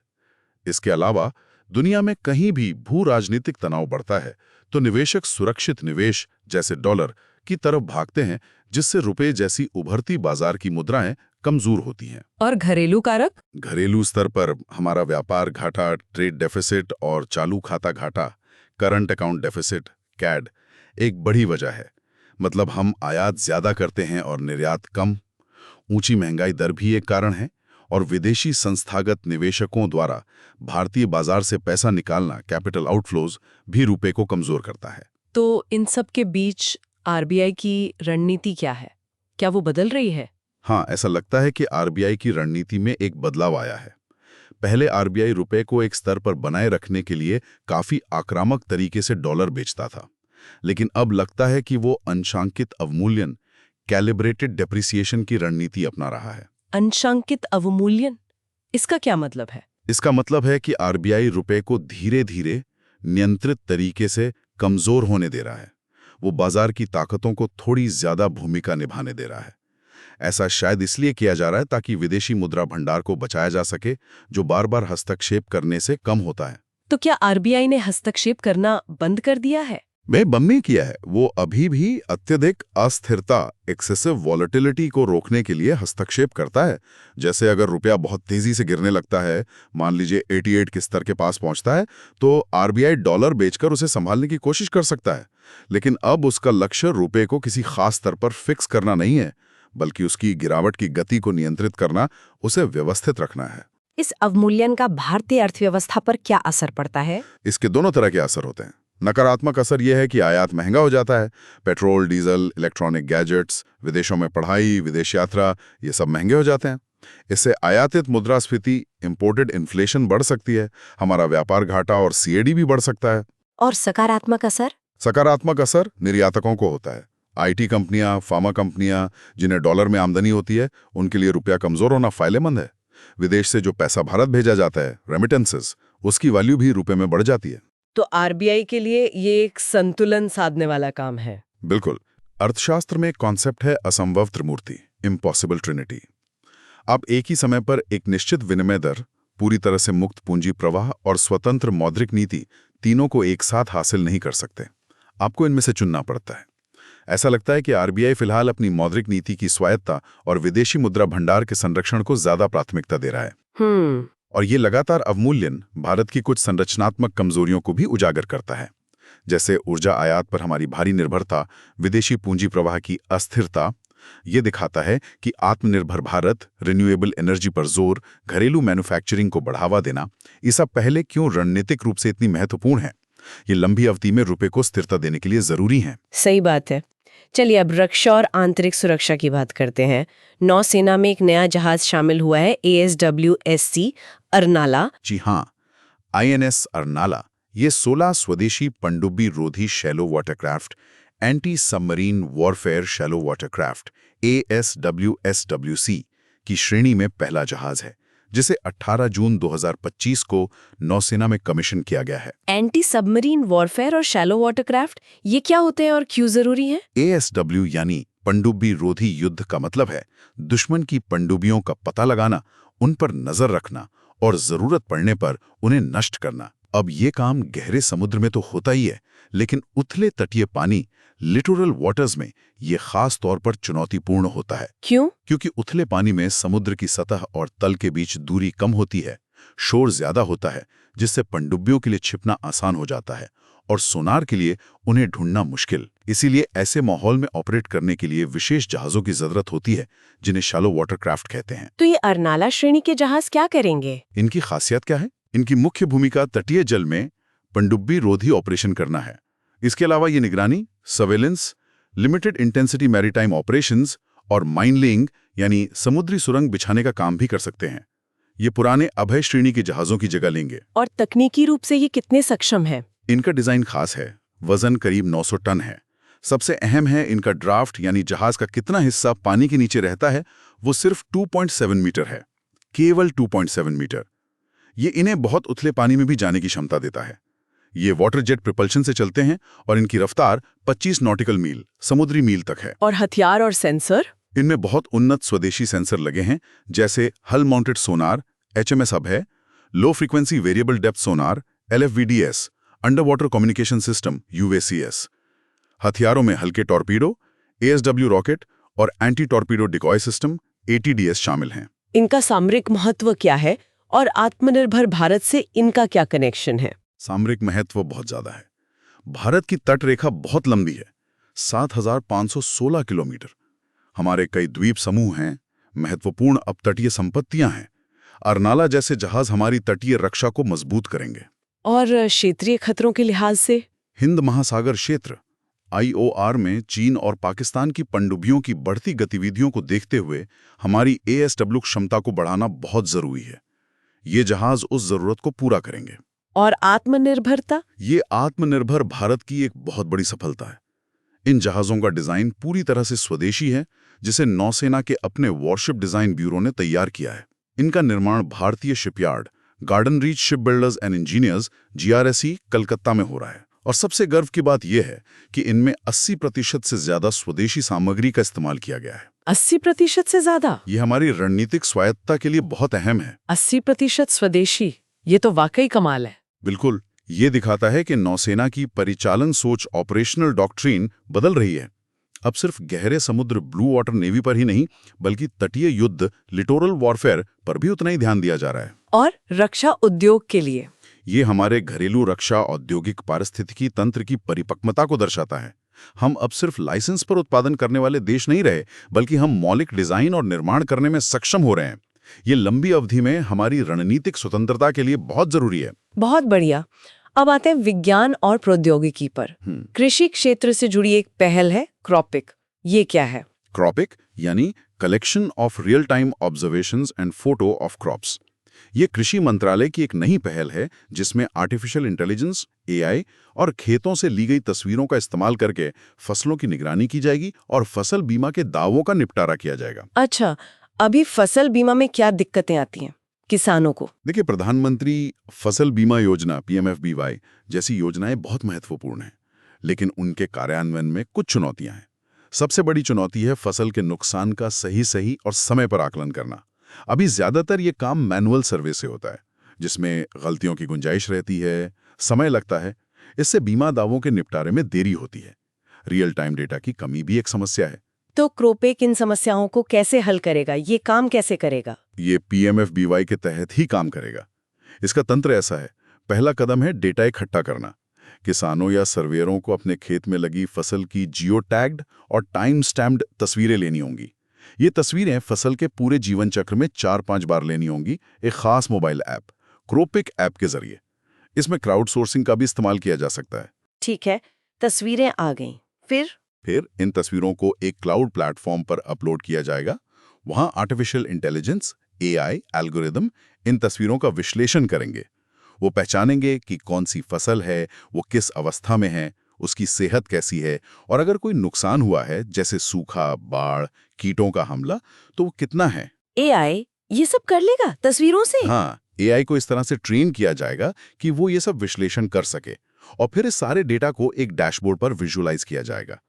इसके अलावा दुनिया में कहीं भी भू राजनीतिक तनाव बढ़ता है, तो निवेशक सुरक्षित निवेश जैसे डॉलर की तरफ भागते हैं, जिससे रुपए जैसी उभरती बाजार की मुद्राएं कमजोर होती हैं। और घरेलू कारक? घरेलू स्तर पर हमारा व्यापार घाटा, ट्रेड डेफिसिट और चालू खाता घाटा, करंट अकाउंट डेफिसिट, कैड, एक बड़ी वजह है। मतलब हम आयात ज्यादा करते हैं और निर्यात कम। ऊंची महंगाई दर भी एक कारण है, और विदेशी संस्थागत निवेशकों द्वारा भारतीय बाजार से पैसा निकालना, कैपिटल आउटफ्लोज, भी रुपए को कमजोर करता है। तो इन सब के बीच आरबीआई की रणनीति क्या है? क्या वो बदल रही है? हाँ, ऐसा लगता है कि आरबीआई की रणनीति में एक बदलाव आया है। पहले आरबीआई रुपए को एक स्तर पर बनाए रखने के लिए काफी आक्रामक तरीके से डॉलर बेचता था, लेकिन अब लगता है कि वो अंशांकित अवमूल्यन, कैलिब्रेटेड डेप्रिसिएशन की रणनीति अपना रहा है। अंशांकित अवमूल्यन, इसका क्या मतलब है? इसका मतलब है कि आरबीआई रुपए को धीरे धीरे नियंत्रित तरीके से कमजोर होने दे रहा है। वो बाजार की ताकतों को थोड़ी ज्यादा भूमिका निभाने दे रहा है। ऐसा शायद इसलिए किया जा रहा है ताकि विदेशी मुद्रा भंडार को बचाया जा सके, जो बार बार हस्तक्षेप करने से कम होता है। तो क्या आरबीआई ने हस्तक्षेप करना बंद कर दिया है? वह बंद नहीं किया है, वो अभी भी अत्यधिक अस्थिरता, एक्सेसिव वॉलेटिलिटी को रोकने के लिए हस्तक्षेप करता है। जैसे अगर रुपया बहुत तेजी से गिरने लगता है, मान लीजिए 88 के स्तर के पास पहुंचता है, तो आरबीआई डॉलर बेचकर उसे संभालने की कोशिश कर सकता है। लेकिन अब उसका लक्ष्य रुपये को किसी खास स्तर पर फिक्स करना नहीं है, बल्कि उसकी गिरावट की गति को नियंत्रित करना, उसे व्यवस्थित रखना है। इस अवमूल्यन का भारतीय अर्थव्यवस्था पर क्या असर पड़ता है? इसके दोनों तरह के असर होते हैं। नकारात्मक असर यह है कि आयात महंगा हो जाता है। पेट्रोल, डीजल, इलेक्ट्रॉनिक गैजेट्स, विदेशों में पढ़ाई, विदेश यात्रा, ये सब महंगे हो जाते हैं। इससे आयातित मुद्रास्फीति, इंपोर्टेड इन्फ्लेशन बढ़ सकती है। हमारा व्यापार घाटा और सीएडी भी बढ़ सकता है। और सकारात्मक असर? सकारात्मक असर निर्यातकों को होता है। आईटी कंपनियां, फार्मा कंपनियां, जिन्हें डॉलर में आमदनी होती है, उनके लिए रुपया कमजोर होना फायदेमंद है। विदेश से जो पैसा भारत भेजा जाता है, रेमिटेंसेस, उसकी वैल्यू भी रुपए में बढ़ जाती है। तो आरबीआई के लिए ये एक संतुलन साधने वाला काम है। बिल्कुल। अर्थशास्त्र में कॉन्सेप्ट है असंभव त्रिमूर्ति, इम्पॉसिबल ट्रिनिटी। आप एक ही समय पर एक निश्चित विनिमय दर, पूरी तरह से मुक्त पूंजी प्रवाह और स्वतंत्र मौद्रिक नीति, तीनों को एक साथ हासिल नहीं कर सकते। आपको इनमें से चुनना पड़ता है। ऐसा लगता है कि आरबीआई फिलहाल अपनी मौद्रिक नीति की स्वायत्ता और विदेशी मुद्रा भंडार के संरक्षण को ज्यादा प्राथमिकता दे रहा है। और ये लगातार अवमूल्यन भारत की कुछ संरचनात्मक कमजोरियों को भी उजागर करता है, जैसे ऊर्जा आयात पर हमारी भारी निर्भरता, विदेशी पूंजी प्रवाह की अस्थिरता। ये दिखाता है कि आत्मनिर्भर भारत, रिन्यूएबल एनर्जी पर जोर, घरेलू मैन्युफैक्चरिंग को बढ़ावा देना, ये सब पहले क्यों रणनीतिक रूप से इतनी महत्वपूर्ण है। ये लंबी अवधि में रुपए को स्थिरता देने के लिए जरूरी है। सही बात है। चलिए अब रक्षा और आंतरिक सुरक्षा की बात करते हैं। नौसेना में एक नया जहाज शामिल हुआ है, ASWSC अर्नाला। जी हाँ, INS अर्नाला। ये 16 स्वदेशी पनडुब्बी रोधी shallow watercraft, anti submarine warfare shallow watercraft ASWSWC की श्रेणी में पहला जहाज है, जिसे 18 जून 2025 को नौसेना में कमीशन किया गया है। एंटी सबमरीन वॉरफेयर और शैलो वाटरक्राफ्ट, ये क्या होते हैं और क्यों जरूरी है? ASW यानी पनडुब्बी रोधी युद्ध का मतलब है दुश्मन की पनडुब्बियों का पता लगाना, उन पर नजर रखना और जरूरत पड़ने पर उन्हें नष्ट करना। अब ये काम गहरे समुद्र में तो होता ही है, लेकिन उथले तटीय पानी, लिटोरल वाटर्स में ये खास तौर पर चुनौतीपूर्ण होता है। क्यों? क्योंकि उथले पानी में समुद्र की सतह और तल के बीच दूरी कम होती है, शोर ज्यादा होता है, जिससे पनडुब्बियों के लिए छिपना आसान हो जाता है और सोनार के लिए उन्हें ढूंढना मुश्किल। इसीलिए ऐसे माहौल में ऑपरेट करने के लिए विशेष जहाजों की जरूरत होती है, जिन्हें शैलो वाटरक्राफ्ट कहते हैं। तो ये अर्नाला श्रेणी के जहाज क्या करेंगे? इनकी खासियत क्या है? इनकी मुख्य भूमिका तटीय जल में पनडुब्बी रोधी ऑपरेशन करना है। इसके अलावा ये निगरानी, surveillance, limited intensity maritime operations और माइनलिंग यानी समुद्री सुरंग बिछाने का काम भी कर सकते हैं। ये पुराने अभय श्रेणी के जहाजों की जगह लेंगे। और तकनीकी रूप से ये कितने सक्षम है? इनका डिजाइन खास है। वजन करीब 900 टन है। सबसे अहम है इनका ड्राफ्ट, यानी जहाज का कितना हिस्सा पानी के नीचे रहता है, वो सिर्फ 2.7 मीटर है। केवल 2.7 मीटर। ये इन्हें बहुत उथले पानी में भी जाने की क्षमता देता है। ये वाटर जेट प्रोपल्शन से चलते हैं और इनकी रफ्तार 25 नॉटिकल मील, समुद्री मील तक है। और हथियार और सेंसर? इनमें बहुत उन्नत स्वदेशी सेंसर लगे हैं, जैसे हल माउंटेड सोनार HMS हब है, लो फ्रीक्वेंसी वेरिएबल डेप्थ सोनार LFVDS, under water communication system UACS। हथियारों में हल्के टॉर्पीडो, ASW रॉकेट और anti torpedo decoy system ATDS शामिल हैं। इनका सामरिक महत्व क्या है और आत्मनिर्भर भारत से इनका क्या कनेक्शन है? सामरिक महत्व बहुत ज्यादा है। भारत की तट रेखा बहुत लंबी है, 7,516 किलोमीटर। हमारे कई द्वीप समूह हैं, महत्वपूर्ण अपतटीय संपत्तियां हैं। अरनाला जैसे जहाज हमारी तटीय रक्षा को मजबूत करेंगे। और क्षेत्रीय खतरों के लिहाज से? हिंद महासागर क्षेत्र IOR में चीन और पाकिस्तान की पनडुब्बियों की बढ़ती गतिविधियों को देखते हुए हमारी ASW क्षमता को बढ़ाना बहुत जरूरी है। ये जहाज उस जरूरत को पूरा करेंगे। और आत्मनिर्भरता? ये आत्मनिर्भर भारत की एक बहुत बड़ी सफलता है। इन जहाज़ों का डिजाइन पूरी तरह से स्वदेशी है, जिसे नौसेना के अपने वॉरशिप डिजाइन ब्यूरो ने तैयार किया है। इनका निर्माण भारतीय shipyard garden reach ship builders and engineers GRSE Calcutta में हो रहा है। और सबसे गर्व की बात यह है कि इनमें 80% से ज्यादा स्वदेशी सामग्री का इस्तेमाल किया गया है। 80% से ज्यादा? ये हमारी रणनीतिक स्वायत्तता के लिए बहुत अहम है। 80% स्वदेशी, ये तो वाकई कमाल है। बिल्कुल, ये दिखाता है कि नौसेना की परिचालन सोच, ऑपरेशनल डॉक्ट्रिन बदल रही है। अब सिर्फ गहरे समुद्र ब्लू वाटर नेवी पर ही नहीं, बल्कि तटीय युद्ध लिटोरल वॉरफेयर पर भी उतना ही ध्यान दिया जा रहा है। और रक्षा उद्योग के लिए? ये हमारे घरेलू रक्षा औद्योगिक पारिस्थितिकी तंत्र की परिपक्वता को दर्शाता है। हम अब सिर्फ लाइसेंस पर उत्पादन करने वाले देश नहीं रहे, बल्कि हम मौलिक डिजाइन और निर्माण करने में सक्षम हो रहे हैं। ये लंबी अवधि में हमारी रणनीतिक स्वतंत्रता के लिए बहुत जरूरी है। बहुत बढ़िया। अब आते हैं विज्ञान और प्रौद्योगिकी पर। कृषि क्षेत्र से जुड़ी एक पहल है क्रॉपिक। ये क्या है? क्रॉपिक यानी collection of real time observations and photo of crops. ये कृषि मंत्रालय की एक नई पहल है, जिसमें आर्टिफिशियल इंटेलिजेंस AI और खेतों से ली गई तस्वीरों का इस्तेमाल करके फसलों की निगरानी की जाएगी और फसल बीमा के दावों का निपटारा किया जाएगा। अच्छा, अभी फसल बीमा में क्या दिक्कतें आती हैं किसानों को? देखिए, प्रधानमंत्री फसल बीमा योजना PMFBY जैसी योजनाएं बहुत महत्वपूर्ण हैं, लेकिन उनके कार्यान्वयन में कुछ चुनौतियां हैं। सबसे बड़ी चुनौती है फसल के नुकसान का सही और समय पर आकलन करना। अभी ज्यादातर ये काम मैनुअल सर्वे से होता है, जिसमें गलतियों की गुंजाइश रहती है, समय लगता है। इससे बीमा दावों के निपटारे में देरी होती है। रियल टाइम डेटा की कमी भी एक समस्या है। तो क्रोपेक इन समस्याओं को कैसे हल करेगा? ये काम कैसे करेगा? ये PMFBY के तहत ही काम करेगा। इसका तंत्र ऐसा है, पहला कदम है डेटा इकट्ठा करना। किसानों या सर्वेयरों को अपने खेत में लगी फसल की जियो टैग्ड और टाइम स्टैम्प्ड तस्वीरें लेनी होंगी। ये तस्वीरें फसल के पूरे जीवन चक्र में 4-5 बार लेनी होंगी, एक खास मोबाइल ऐप क्रोपिक ऐप के जरिए। इसमें क्राउड सोर्सिंग का भी इस्तेमाल किया जा सकता है। ठीक है, तस्वीरें आ गईं, फिर इन तस्वीरों को एक क्लाउड प्लेटफॉर्म पर अपलोड किया जाएगा। वहां आर्टिफिशियल इंटेलिजेंस AI एल्गोरिदम इन तस्वीरों का विश्लेषण करेंगे। वो पहचानेंगे कि कौन सी फसल है, वो किस अवस्था में है, उसकी सेहत कैसी है, और अगर कोई नुकसान हुआ है जैसे सूखा, बाढ़, कीटों का हमला, तो वो कितना है। AI ये सब कर लेगा तस्वीरों से? हाँ, AI को इस तरह से ट्रेन किया जाएगा कि वो ये सब विश्लेषण कर सके, और फिर इस सारे डेटा को एक डैशबोर्ड पर विजुअलाइज किया जाएगा,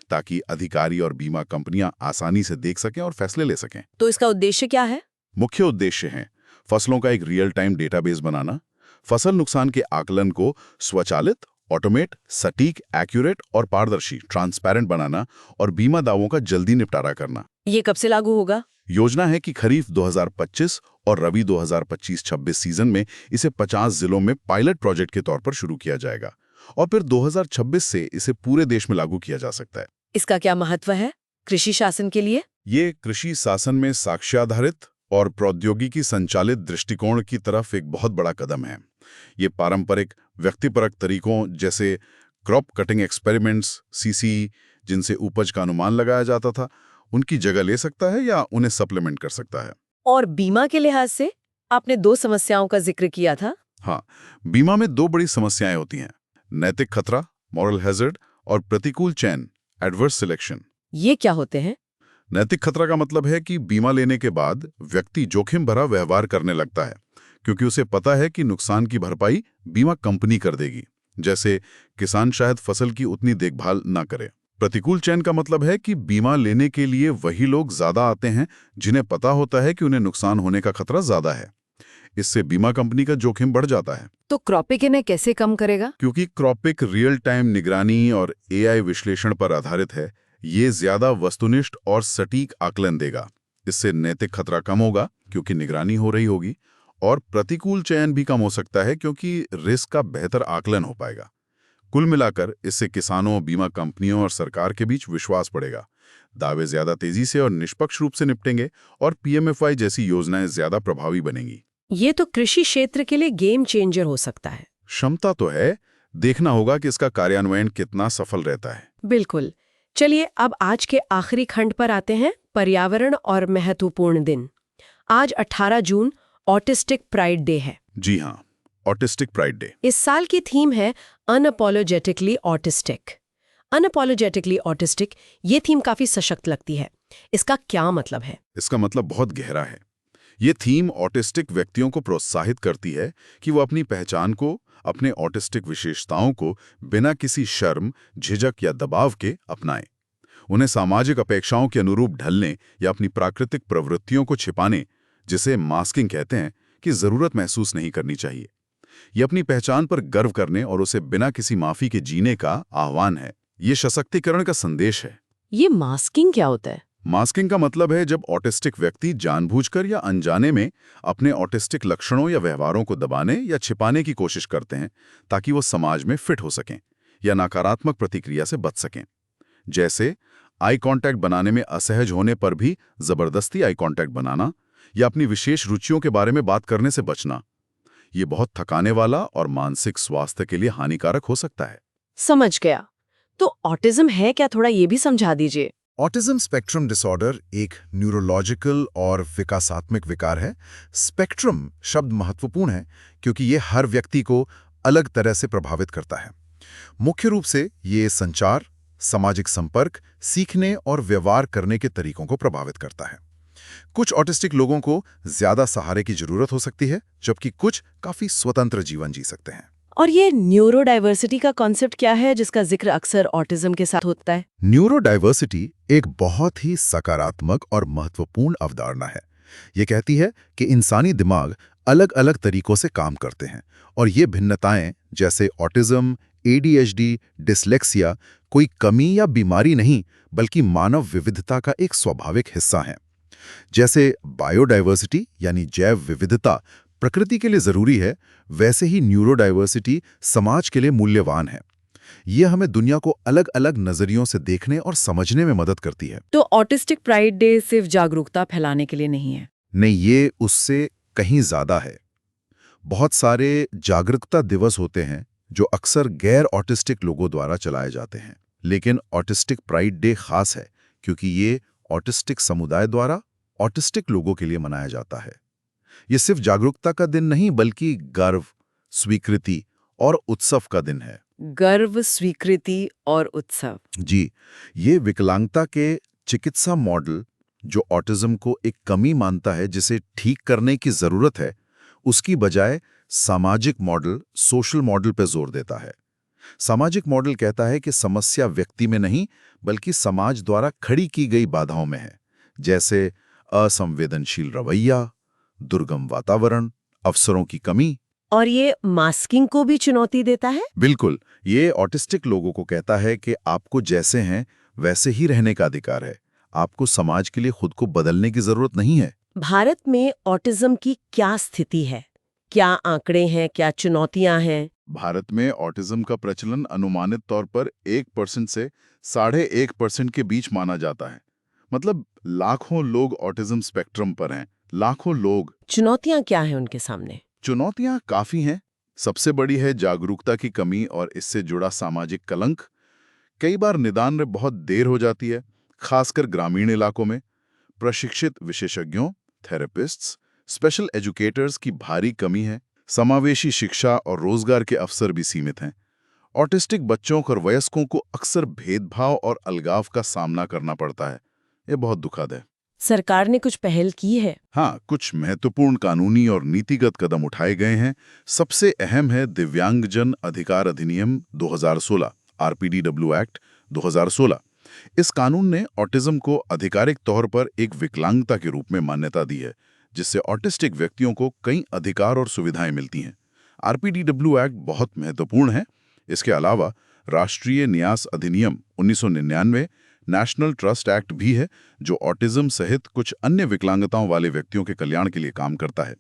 ताकि अधिकारी और बीमा कंपनियां आसानी से देख सकें और फैसले ले सकें। तो इसका उद्देश्य क्या है? मुख्य उद्देश्य हैं फसलों का एक रियल टाइम डेटाबेस बनाना, फसल नुकसान के आकलन को स्वचालित, ऑटोमेट, सटीक, एक्यूरेट और पारदर्शी ट्रांसपेरेंट बनाना, और बीमा दावों का जल्दी निपटारा करना। ये कब से लागू होगा? योजना है कि खरीफ 2025 और रबी 2025-26 सीजन में इसे 50 जिलों में पायलट प्रोजेक्ट के तौर पर शुरू किया जाएगा, और फिर 2026 से इसे पूरे देश में लागू किया जा सकता है। इसका क्या महत्व है कृषि शासन के लिए? ये कृषि शासन में साक्ष्याधारित और प्रौद्योगिकी संचालित दृष्टिकोण की तरफ एक बहुत बड़ा कदम है। ये पारंपरिक व्यक्तिपरक तरीकों जैसे क्रॉप कटिंग एक्सपेरिमेंट्स CC, जिनसे उपज का अनुमान लगाया जाता था, उनकी जगह ले सकता है या उन्हें सप्लीमेंट कर सकता है। और बीमा के लिहाज से आपने 2 समस्याओं का जिक्र किया था। हाँ, बीमा में 2 बड़ी समस्याएं होती हैं, नैतिक खतरा, मॉरल हैजर्ड, और प्रतिकूल चयन, एडवर्स सिलेक्शन। ये क्या होते हैं? नैतिक खतरा का मतलब है कि बीमा लेने के बाद व्यक्ति जोखिम भरा व्यवहार करने लगता है, क्योंकि उसे पता है कि नुकसान की भरपाई बीमा कंपनी कर देगी। जैसे किसान शायद फसल की उतनी देखभाल ना करे। प्रतिकूल चयन का मतलब है कि बीमा लेने के लिए वही लोग ज्यादा आते हैं जिन्हें पता होता है कि उन्हें नुकसान होने का खतरा ज्यादा है। इससे बीमा कंपनी का जोखिम बढ़ जाता है। तो क्रॉपिक इन्हें कैसे कम करेगा? क्योंकि क्रॉपिक रियल टाइम निगरानी और एआई विश्लेषण पर आधारित है, ये ज्यादा वस्तुनिष्ठ और सटीक आकलन देगा। इससे नैतिक खतरा कम होगा क्योंकि निगरानी हो रही होगी, और प्रतिकूल चयन भी कम हो सकता है क्योंकि रिस्क का बेहतर आकलन हो पाएगा। कुल मिलाकर इससे किसानों, बीमा कंपनियों और सरकार के बीच विश्वास बढ़ेगा। दावे ज्यादा तेजी से और निष्पक्ष रूप से निपटेंगे और पीएमएफआई जैसी योजनाएं ज्यादा प्रभावी बनेंगी। ये तो कृषि क्षेत्र के लिए गेम चेंजर हो सकता है। क्षमता तो है, देखना होगा कि इसका कार्यान्वयन कितना सफल रहता है। बिल्कुल। चलिए अब आज के आखिरी खंड पर आते हैं, पर्यावरण और महत्वपूर्ण दिन। आज 18 जून ऑटिस्टिक प्राइड डे है। जी हाँ, ऑटिस्टिक प्राइड डे। इस साल की थीम है अनअपोलोजेटिकली ऑटिस्टिक। अनअपोलोजेटिकली ऑटिस्टिक, ये थीम काफी सशक्त लगती है। इसका क्या मतलब है? इसका मतलब बहुत गहरा है। ये थीम ऑटिस्टिक व्यक्तियों को प्रोत्साहित करती है कि वो अपनी पहचान को, अपने ऑटिस्टिक विशेषताओं को बिना किसी शर्म, झिझक या दबाव के अपनाएं। उन्हें सामाजिक अपेक्षाओं के अनुरूप ढलने या अपनी प्राकृतिक प्रवृत्तियों को छिपाने, जिसे मास्किंग कहते हैं, की जरूरत महसूस नहीं करनी चाहिए। ये अपनी पहचान पर गर्व करने और उसे बिना किसी माफी के जीने का आह्वान है। ये सशक्तिकरण का संदेश है। ये मास्किंग क्या होता है? मास्किंग का मतलब है जब ऑटिस्टिक व्यक्ति जानबूझकर या अनजाने में अपने ऑटिस्टिक लक्षणों या व्यवहारों को दबाने या छिपाने की कोशिश करते हैं ताकि वो समाज में फिट हो सकें या नकारात्मक प्रतिक्रिया से बच सकें। जैसे आई कांटेक्ट बनाने में असहज होने पर भी जबरदस्ती आई कांटेक्ट बनाना या अपनी विशेष रुचियों के बारे में बात करने से बचना। ये बहुत थकाने वाला और मानसिक स्वास्थ्य के लिए हानिकारक हो सकता है। समझ गया। तो ऑटिज्म है क्या, थोड़ा ये भी समझा दीजिए। ऑटिज्म स्पेक्ट्रम डिसऑर्डर एक न्यूरोलॉजिकल और विकासात्मक विकार है। स्पेक्ट्रम शब्द महत्वपूर्ण है क्योंकि ये हर व्यक्ति को अलग तरह से प्रभावित करता है। मुख्य रूप से ये संचार, सामाजिक संपर्क, सीखने और व्यवहार करने के तरीकों को प्रभावित करता है। कुछ ऑटिस्टिक लोगों को ज्यादा सहारे की जरूरत हो सकती है, जबकि कुछ काफी स्वतंत्र जीवन जी सकते हैं। और ये न्यूरोडाइवर्सिटी का कॉन्सेप्ट क्या है जिसका जिक्र अक्सर ऑटिज्म के साथ होता है? न्यूरोडाइवर्सिटी एक बहुत ही सकारात्मक और महत्वपूर्ण अवधारणा है। ये कहती है कि इंसानी दिमाग अलग-अलग तरीकों से काम करते हैं और ये भिन्नताएं जैसे ऑटिज्म, एडीएचडी, डिसलेक्सिया कोई कमी या बीमारी नहीं, बल्कि मानव विविधता का एक स्वाभाविक हिस्सा है। जैसे बायोडाइवर्सिटी यानी जैव विविधता प्रकृति के लिए जरूरी है, वैसे ही न्यूरोडाइवर्सिटी समाज के लिए मूल्यवान है। ये हमें दुनिया को अलग-अलग नजरियों से देखने और समझने में मदद करती है। तो ऑटिस्टिक प्राइड डे सिर्फ जागरूकता फैलाने के लिए नहीं है? नहीं, ये उससे कहीं ज्यादा है। बहुत सारे जागरूकता दिवस होते हैं जो अक्सर गैर ऑटिस्टिक लोगों द्वारा चलाए जाते हैं, लेकिन ऑटिस्टिक प्राइड डे खास है क्योंकि ये ऑटिस्टिक समुदाय द्वारा ऑटिस्टिक लोगों के लिए मनाया जाता है। ये सिर्फ जागरूकता का दिन नहीं, बल्कि गर्व, स्वीकृति और उत्सव का दिन है। गर्व, स्वीकृति और उत्सव। जी, ये विकलांगता के चिकित्सा मॉडल जो ऑटिज्म को एक कमी मानता है जिसे ठीक करने की जरूरत है, उसकी बजाय सामाजिक मॉडल, सोशल मॉडल पर जोर देता है। सामाजिक मॉडल कहता है कि समस्या व्यक्ति में नहीं, बल्कि समाज द्वारा खड़ी की गई बाधाओं में है, जैसे असंवेदनशील रवैया, दुर्गम वातावरण, अवसरों की कमी। और ये मास्किंग को भी चुनौती देता है? बिल्कुल, ये ऑटिस्टिक लोगों को कहता है कि आपको जैसे हैं वैसे ही रहने का अधिकार है। आपको समाज के लिए खुद को बदलने की जरूरत नहीं है। भारत में ऑटिज्म की क्या स्थिति है? क्या आंकड़े हैं, क्या चुनौतियां हैं? भारत में ऑटिज्म का प्रचलन अनुमानित तौर पर 1% से 1.5% के बीच माना जाता है। मतलब लाखों लोग ऑटिज्म स्पेक्ट्रम पर हैं, लाखों लोग। चुनौतियां क्या हैं उनके सामने? चुनौतियां काफी हैं। सबसे बड़ी है जागरूकता की कमी और इससे जुड़ा सामाजिक कलंक। कई बार निदान में बहुत देर हो जाती है, खासकर ग्रामीण इलाकों में। प्रशिक्षित विशेषज्ञों, थेरेपिस्ट्स, स्पेशल एजुकेटर्स की भारी कमी है। समावेशी शिक्षा और रोजगार के अवसर भी सीमित हैं। ऑटिस्टिक बच्चों और वयस्कों को अक्सर भेदभाव और अलगाव का सामना करना पड़ता है। ये बहुत दुखद है। सरकार ने कुछ पहल की है? हाँ, कुछ महत्वपूर्ण कानूनी और नीतिगत कदम उठाए गए हैं। सबसे अहम है दिव्यांगजन अधिकार अधिनियम 2016, आरपीडीडब्ल्यू एक्ट 2016। इस कानून ने ऑटिज्म को आधिकारिक तौर पर एक विकलांगता के रूप में मान्यता दी है, जिससे ऑटिस्टिक व्यक्तियों को कई अधिकार और सुविधाएं मिलती हैं। आरपीडीडब्ल्यू एक्ट बहुत महत्वपूर्ण है। इसके अलावा राष्ट्रीय न्यास अधिनियम 1999, नेशनल ट्रस्ट एक्ट भी है, जो ऑटिज्म सहित कुछ अन्य विकलांगताओं वाले व्यक्तियों के कल्याण के लिए काम करता है।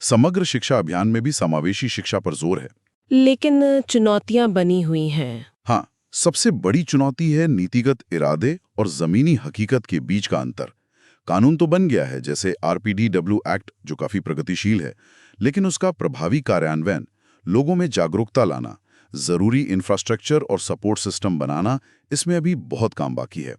समग्र शिक्षा अभियान में भी समावेशी शिक्षा पर जोर है। लेकिन चुनौतियां बनी हुई हैं। हाँ, सबसे बड़ी चुनौती है नीतिगत इरादे और जमीनी हकीकत के बीच का अंतर। कानून तो बन गया है, जैसे आरपीडीडब्ल्यू एक्ट, जो काफी प्रगतिशील है, लेकिन उसका प्रभावी कार्यान्वयन, लोगों में जागरूकता लाना, जरूरी इंफ्रास्ट्रक्चर और सपोर्ट सिस्टम बनाना, इसमें अभी बहुत काम बाकी है।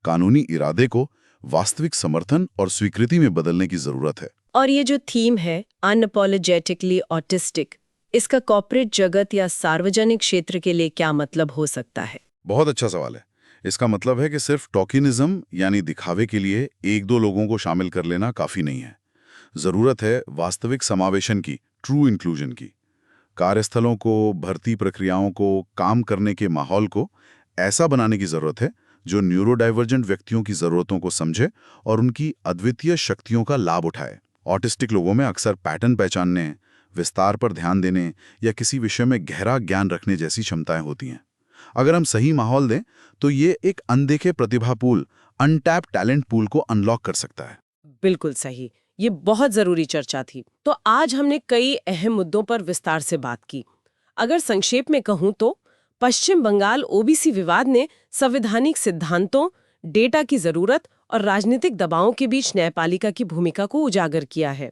कानूनी इरादे को वास्तविक समर्थन और स्वीकृति में बदलने की जरूरत है। और ये जो थीम है अनअपोलोजेटिकली ऑटिस्टिक, इसका कॉर्पोरेट जगत या सार्वजनिक क्षेत्र के लिए क्या मतलब हो सकता है? बहुत अच्छा सवाल है। इसका मतलब है कि सिर्फ टोकनिज्म यानी दिखावे के लिए एक दो लोगों को शामिल कर लेना काफी नहीं है। जरूरत है वास्तविक समावेशन की, ट्रू इंक्लूजन की। कार्यस्थलों को, भर्ती प्रक्रियाओं को, काम करने के माहौल को ऐसा बनाने की जरूरत है जो न्यूरोडाइवर्जेंट व्यक्तियों की जरूरतों को समझे और उनकी अद्वितीय शक्तियों का लाभ उठाए। ऑटिस्टिक लोगों में अक्सर पैटर्न पहचानने, विस्तार पर ध्यान देने या किसी विषय में गहरा ज्ञान रखने जैसी क्षमताएं होती हैं। अगर हम सही माहौल दें तो ये एक अनदेखे प्रतिभा पूल, अनटैप टैलेंट पूल को अनलॉक कर सकता है। बिल्कुल सही। ये बहुत जरूरी चर्चा थी। तो आज हमने कई अहम मुद्दों पर विस्तार से बात की। अगर संक्षेप में कहूं तो पश्चिम बंगाल ओबीसी विवाद ने संवैधानिक सिद्धांतों, डेटा की जरूरत और राजनीतिक दबावों के बीच न्यायपालिका की भूमिका को उजागर किया है।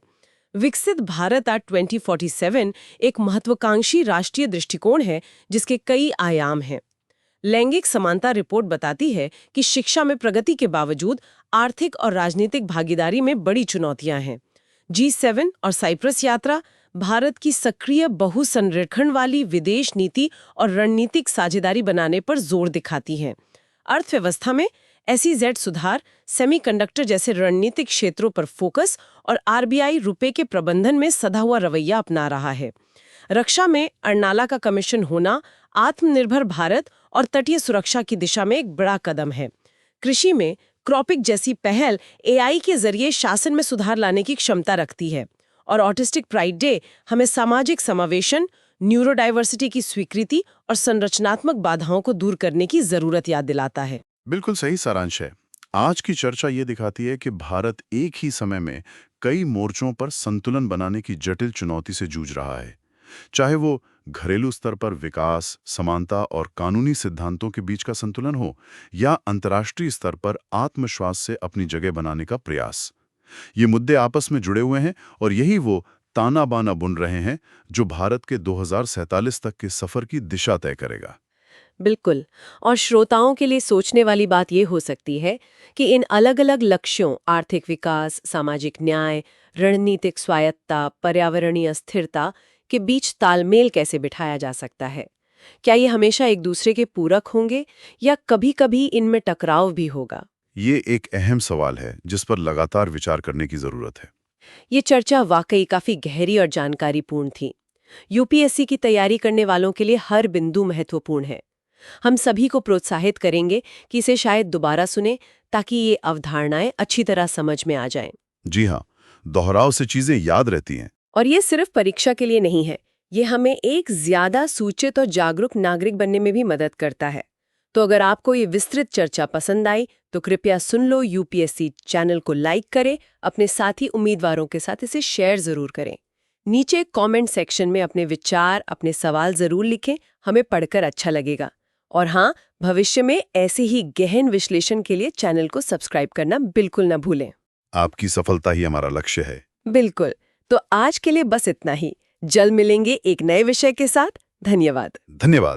विकसित भारत एक्ट 2047 एक महत्वाकांक्षी राष्ट्रीय दृष्टिकोण है, जिसके कई आयाम हैं। लैंगिक समानता रिपोर्ट बताती है कि शिक्षा में प्रगति के बावजूद आर्थिक और राजनीतिक भागीदारी में बड़ी चुनौतियां हैं। G7 और साइप्रस यात्रा भारत की सक्रिय बहुसंरक्षण वाली विदेश नीति और रणनीतिक साझेदारी बनाने पर जोर दिखाती हैं। अर्थव्यवस्था में SEZ सुधार, सेमीकंडक्टर जैसे रणनीतिक क्षेत्रों पर फोकस और RBI रुपए के प्रबंधन में सधा हुआ रवैया अपना रहा है। रक्षा में अर्नाला का कमीशन होना आत्मनिर्भर भारत और तटीय सुरक्षा की दिशा में एक बड़ा कदम है। कृषि में क्रॉपिक जैसी पहल AI के जरिए शासन में सुधार लाने की क्षमता रखती है। और ऑटिस्टिक प्राइड डे हमें सामाजिक समावेशन, न्यूरोडाइवर्सिटी की स्वीकृति और संरचनात्मक बाधाओं को दूर करने की जरूरत याद दिलाता है। बिल्कुल सही सारांश है। आज की चर्चा ये दिखाती है कि भारत एक ही समय में कई मोर्चों पर संतुलन बनाने की जटिल चुनौती से जूझ रहा है। चाहे वो घरेलू स्तर पर विकास, समानता और कानूनी सिद्धांतों के बीच का संतुलन हो, या अंतर्राष्ट्रीय स्तर पर आत्मविश्वास से अपनी जगह बनाने का प्रयास। ये मुद्दे आपस में जुड़े हुए हैं और यही वो ताना बाना बुन रहे हैं जो भारत के 2047 तक के सफर की दिशा तय करेगा। बिल्कुल। और श्रोताओं के लिए सोचने वाली बात ये हो सकती है कि इन अलग-अलग लक्ष्यों, आर्थिक विकास, सामाजिक न्याय, रणनीतिक स्वायत्ता, पर्यावरणीय स्थिरता के बीच तालमेल कैसे बिठाया जा सकता है? क्या ये हमेशा एक दूसरे के पूरक होंगे या कभी-कभी इनमें टकराव भी होगा? ये एक अहम सवाल है जिस पर लगातार विचार करने की जरूरत है। ये चर्चा वाकई काफी गहरी और जानकारीपूर्ण थी। यूपीएससी की तैयारी करने वालों के लिए हर बिंदु महत्वपूर्ण है। हम सभी को प्रोत्साहित करेंगे कि इसे शायद दोबारा सुने, ताकि ये अवधारणाएं अच्छी तरह समझ में आ जाएं। जी हाँ, दोहराव से चीजें याद रहती हैं। और ये सिर्फ परीक्षा के लिए नहीं है, ये हमें एक ज्यादा सूचित और जागरूक नागरिक बनने में भी मदद करता है। तो अगर आपको ये विस्तृत चर्चा पसंद आई तो कृपया सुन लो यूपीएससी चैनल को लाइक करें, अपने साथी उम्मीदवारों के साथ इसे शेयर जरूर करें। नीचे कमेंट सेक्शन में अपने विचार, अपने सवाल जरूर लिखें, हमें पढ़कर अच्छा लगेगा। और हाँ, भविष्य में ऐसे ही गहन विश्लेषण के लिए चैनल को सब्सक्राइब करना बिल्कुल न भूलें। आपकी सफलता ही हमारा लक्ष्य है। बिल्कुल। तो आज के लिए बस इतना ही। जल्द मिलेंगे एक नए विषय के साथ। धन्यवाद। धन्यवाद।